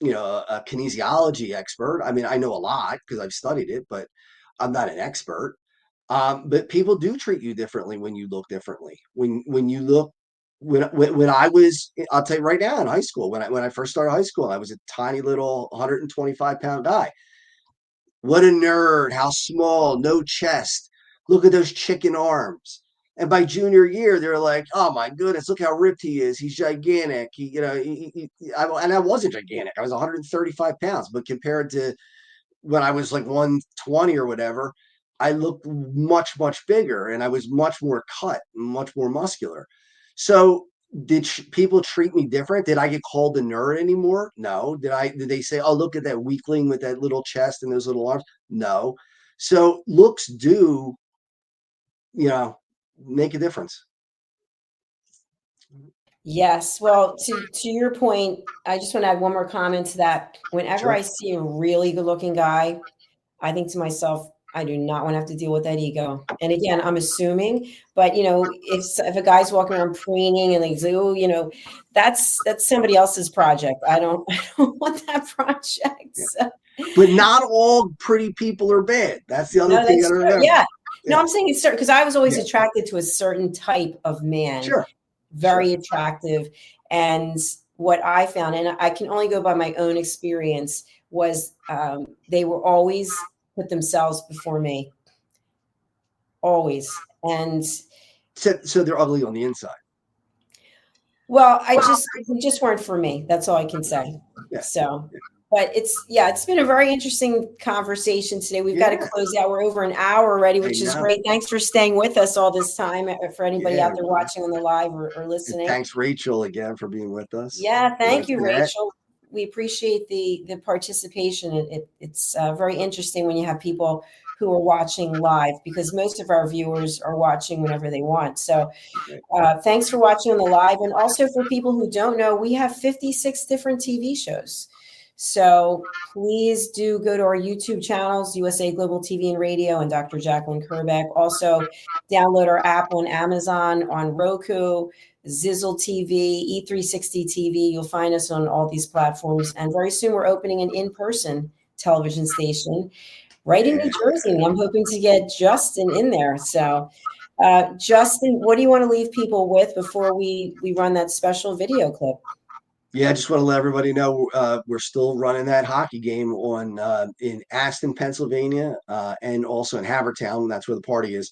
kinesiology expert. I mean, I know a lot because I've studied it, but I'm not an expert. But people do treat you differently when you look differently. When you look when I was, I'll tell you right now, in high school, when I first started high school, I was a tiny little 125-pound guy. What a nerd! How small, no chest. Look at those chicken arms. And by junior year, they're like, "Oh my goodness, look how ripped he is. He's gigantic." And I wasn't gigantic. I was 135 pounds, but compared to when I was like 120 or whatever, I looked much, much bigger and I was much more cut, much more muscular. So did people treat me different? Did I get called a nerd anymore? No. Did they say, oh, look at that weakling with that little chest and those little arms? No. So looks do, make a difference. Yes. Well, to your point, I just want to add one more comment to that. Whenever Sure. I see a really good looking guy, I think to myself, I do not want to have to deal with that ego. And again, I'm assuming, but if a guy's walking around preening and they say, oh, that's somebody else's project. I don't I don't want that project. Yeah. So, But not all pretty people are bad. That's the other no, thing you that's got to true. remember. Yeah. Yeah. No, I'm saying it's certain because I was always Yeah. attracted to a certain type of man. Sure. Very attractive. And what I found, and I can only go by my own experience, was they were always put themselves before me. Always. And So they're ugly on the inside. well, they just weren't for me. That's all I can say. Yeah. So, but it's been a very interesting conversation today. We've got to close out. We're over an hour already, which is great. Thanks for staying with us all this time. For anybody out there watching on the live or listening. And thanks, Rachel, again for being with us. Yeah, thank you, Rachel. We appreciate the participation. It's very interesting when you have people who are watching live because most of our viewers are watching whenever they want. So thanks for watching on the live. And also for people who don't know, we have 56 different TV shows. So please do go to our YouTube channels, USA Global TV and Radio and Dr. Jacalyn Kerbeck. Also download our app on Amazon, on Roku, Zizzle TV, E360 TV. You'll find us on all these platforms. And very soon we're opening an in-person television station right in New Jersey. And I'm hoping to get Justin in there. So Justin, what do you want to leave people with before we run that special video clip? Yeah, I just want to let everybody know we're still running that hockey game in Aston, Pennsylvania, and also in Havertown. That's where the party is.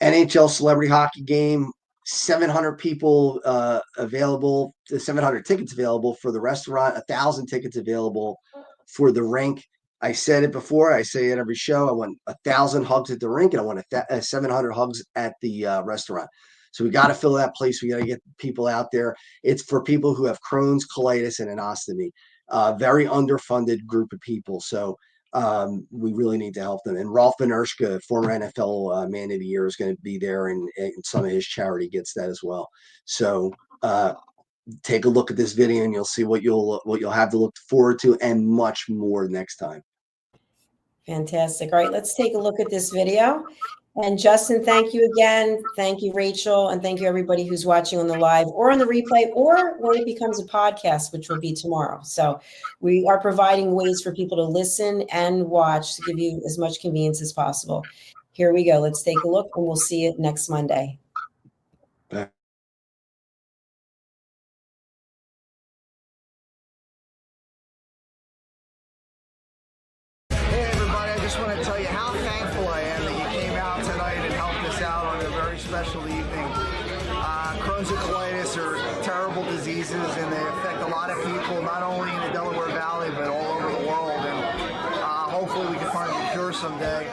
NHL celebrity hockey game. 700 people available. 700 tickets available for the restaurant. 1,000 tickets available for the rink. I said it before. I say it every show. I want 1,000 hugs at the rink, and I want 700 hugs at the restaurant. So we got to fill that place. We got to get people out there. It's for people who have Crohn's, colitis, and an ostomy. Very underfunded group of people. So we really need to help them. And Rolf Benershka, former NFL Man of the Year, is going to be there, and some of his charity gets that as well. So take a look at this video, and you'll see what you'll have to look forward to, and much more next time. Fantastic. All right, let's take a look at this video. And Justin, thank you again. Thank you, Rachel. And thank you, everybody who's watching on the live or on the replay or when it becomes a podcast, which will be tomorrow. So we are providing ways for people to listen and watch to give you as much convenience as possible. Here we go. Let's take a look, and we'll see you next Monday. Bye. I just want to tell you how thankful I am that you came out tonight and helped us out on a very special evening. Crohn's and colitis are terrible diseases, and they affect a lot of people, not only in the Delaware Valley, but all over the world. And hopefully we can find a cure someday.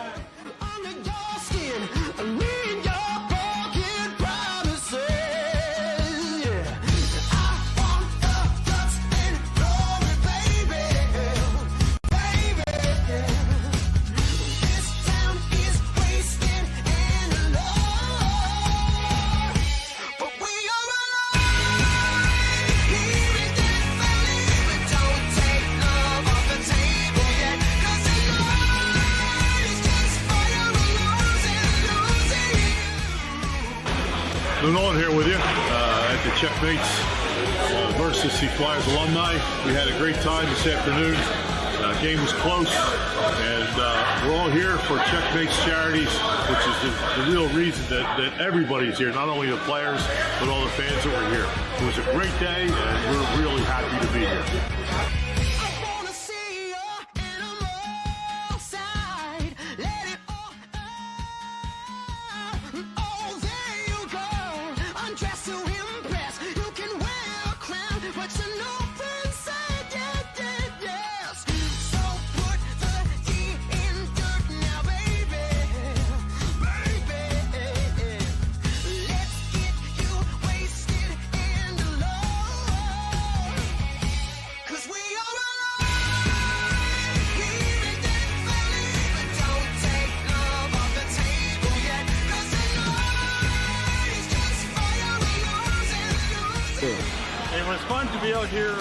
Nolan here with you at the Checkmates versus the Flyers alumni. We had a great time this afternoon. Game was close, and we're all here for Checkmates Charities, which is the real reason that everybody's here, not only the players, but all the fans that were here. It was a great day, and we're really happy to be here. It was fun to be out here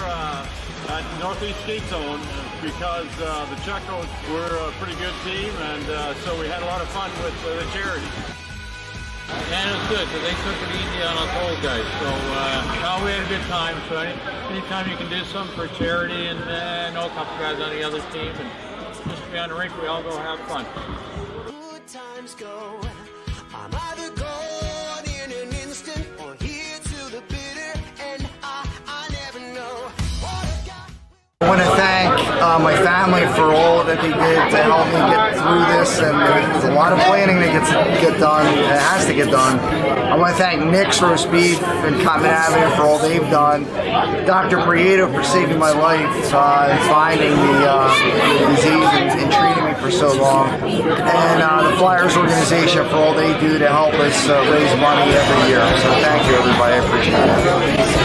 at Northeast Skate Zone because the Checos were a pretty good team, and so we had a lot of fun with the charity. And it was good because they took it easy on us old guys. So we had a good time. So anytime you can do something for charity, and I know a couple guys on the other team, and just be on the rink, we all go have fun. Good times go. I'm either gone in an instant or here to the bitter, and I never know what I've got. I want to thank my family for all that they did to help me get through this, and there's a lot of planning that get done. It has to get done. I want to thank Nick's Roast Beef and Cotton Avenue for all they've done. Dr. Prieto for saving my life, finding the disease and treating me for so long, and the Flyers organization for all they do to help us raise money every year. So thank you, everybody. I appreciate it.